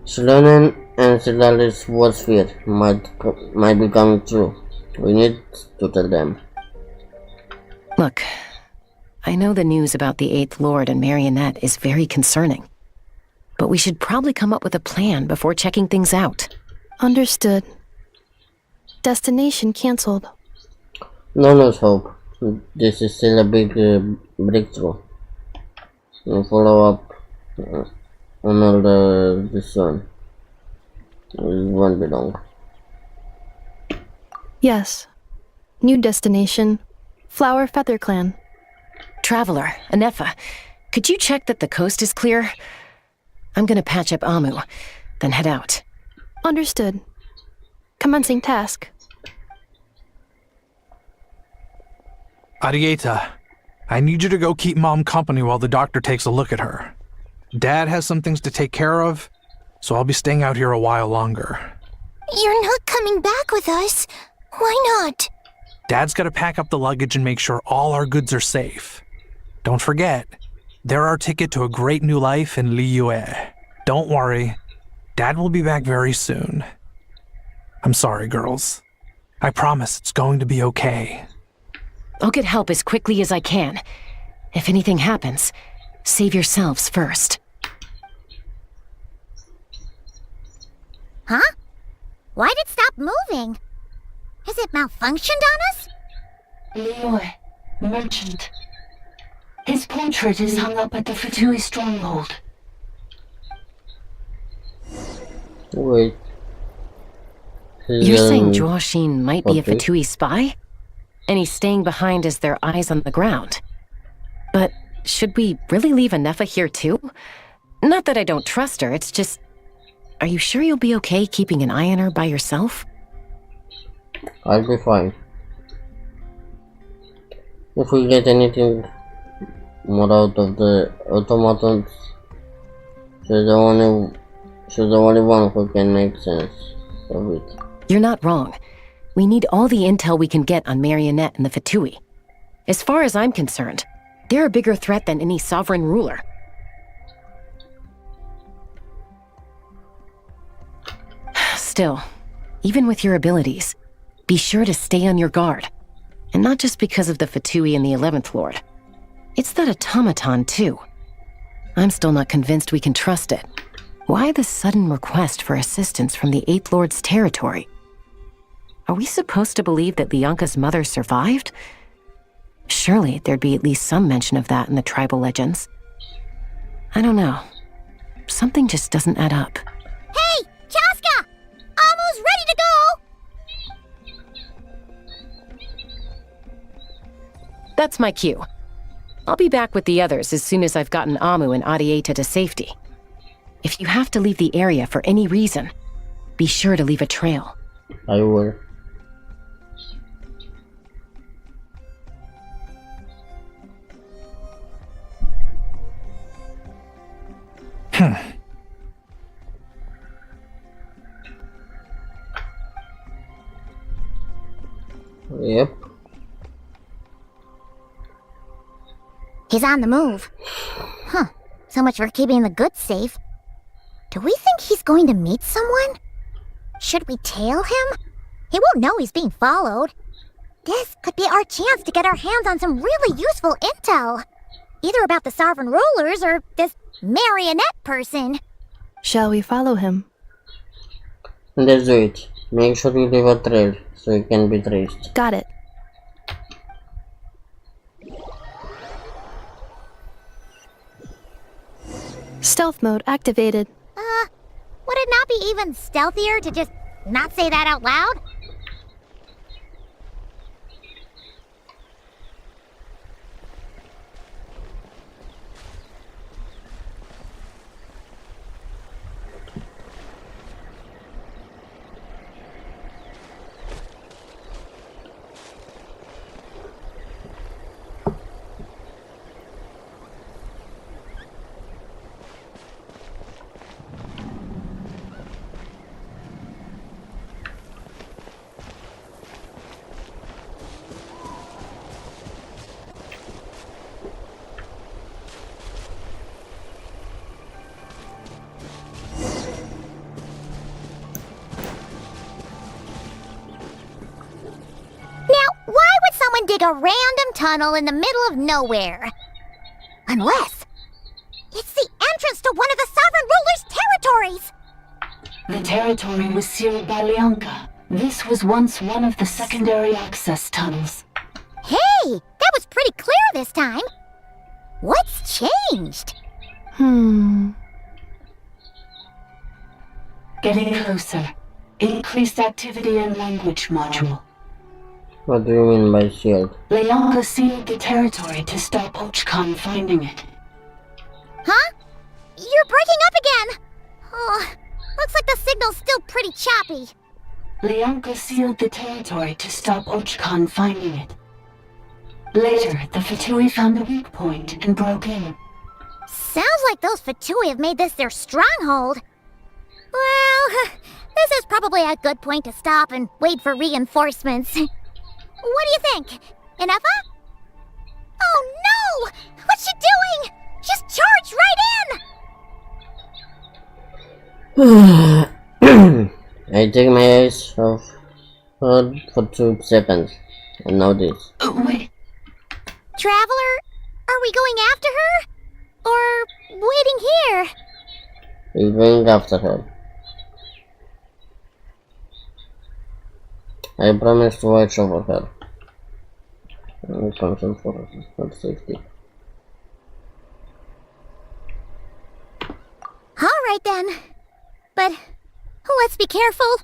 Slonen and Sidali's worst fear might become true. We need to tell them. Look, I know the news about the 8th Lord and Marionette is very concerning, but we should probably come up with a plan before checking things out. Understood. Destination cancelled. No lose hope. This is still a big breakthrough. We'll follow up on all this soon. It won't be long. Yes. New destination. Flower Feather Clan. Traveler, Ineffa, could you check that the coast is clear? I'm gonna patch up Amu, then head out. Understood. Commencing task. Arieta, I need you to go keep Mom company while the doctor takes a look at her. Dad has some things to take care of, so I'll be staying out here a while longer. You're not coming back with us. Why not? Dad's gotta pack up the luggage and make sure all our goods are safe. Don't forget, they're our ticket to a great new life in Liyue. Don't worry, Dad will be back very soon. I'm sorry, girls. I promise it's going to be okay. I'll get help as quickly as I can. If anything happens, save yourselves first. Huh? Why'd it stop moving? Has it malfunctioned on us? Liyue, merchant. His portrait is hung up at the Fatui stronghold. Wait. You're saying Joashin might be a Fatui spy? And he's staying behind as their eyes on the ground. But should we really leave Ineffa here too? Not that I don't trust her, it's just... Are you sure you'll be okay keeping an eye on her by yourself? I'll be fine. If we get anything more out of the automatons, she's the only one who can make sense of it. You're not wrong. We need all the intel we can get on Marionette and the Fatui. As far as I'm concerned, they're a bigger threat than any sovereign ruler. Still, even with your abilities, be sure to stay on your guard. And not just because of the Fatui and the 11th Lord. It's that automaton, too. I'm still not convinced we can trust it. Why the sudden request for assistance from the 8th Lord's territory? Are we supposed to believe that Lianka's mother survived? Surely there'd be at least some mention of that in the tribal legends. I don't know. Something just doesn't add up. Hey, Chaska! That's my cue. I'll be back with the others as soon as I've gotten Amu and Adieta to safety. If you have to leave the area for any reason, be sure to leave a trail. I will. Yep. He's on the move. Huh. So much for keeping the goods safe. Do we think he's going to meet someone? Should we tail him? He won't know he's being followed. This could be our chance to get our hands on some really useful intel. Either about the sovereign rulers or this marionette person. Shall we follow him? Let's do it. Make sure you leave a trail so you can be traced. Got it. Stealth mode activated. Would it not be even stealthier to just not say that out loud? Dig a random tunnel in the middle of nowhere. Unless it's the entrance to one of the sovereign ruler's territories. The territory was sealed by Leonka. This was once one of the secondary access tunnels. Hey, that was pretty clear this time. What's changed? Getting closer. Increased activity in language module. What do you mean by shield? Leonka sealed the territory to stop Ochkan finding it. Huh? You're breaking up again! Oh, looks like the signal's still pretty choppy. Leonka sealed the territory to stop Ochkan finding it. Later, the Fatui found a weak point and broke in. Sounds like those Fatui have made this their stronghold. Well, this is probably a good point to stop and wait for reinforcements. What do you think? Ineffa? Oh no! What's she doing? She's charged right in! I take my eyes off her for 2 seconds. And now this. Wait. Traveler, are we going after her? Or waiting here? We're going after her. I promise to watch over her. And consent for her safety. Alright then. But let's be careful.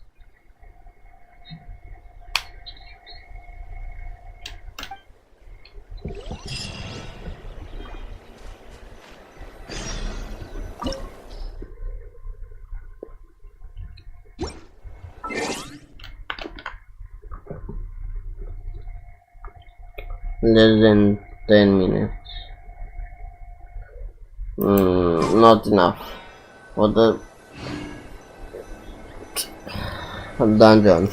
Less than 10 minutes. Not enough for the dungeon.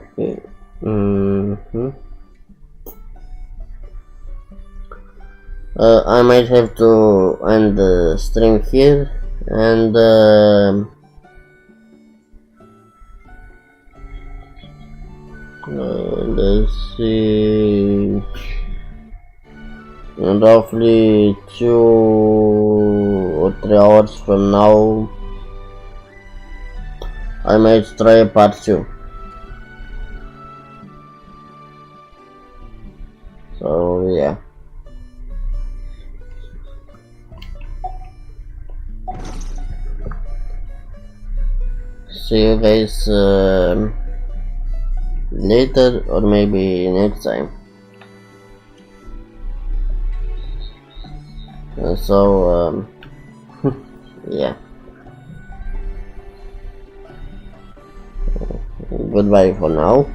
Okay. I might have to end the stream here, and let's see, roughly 2 or 3 hours from now I might try part 2. So yeah. See you guys later, or maybe next time. So yeah, goodbye for now.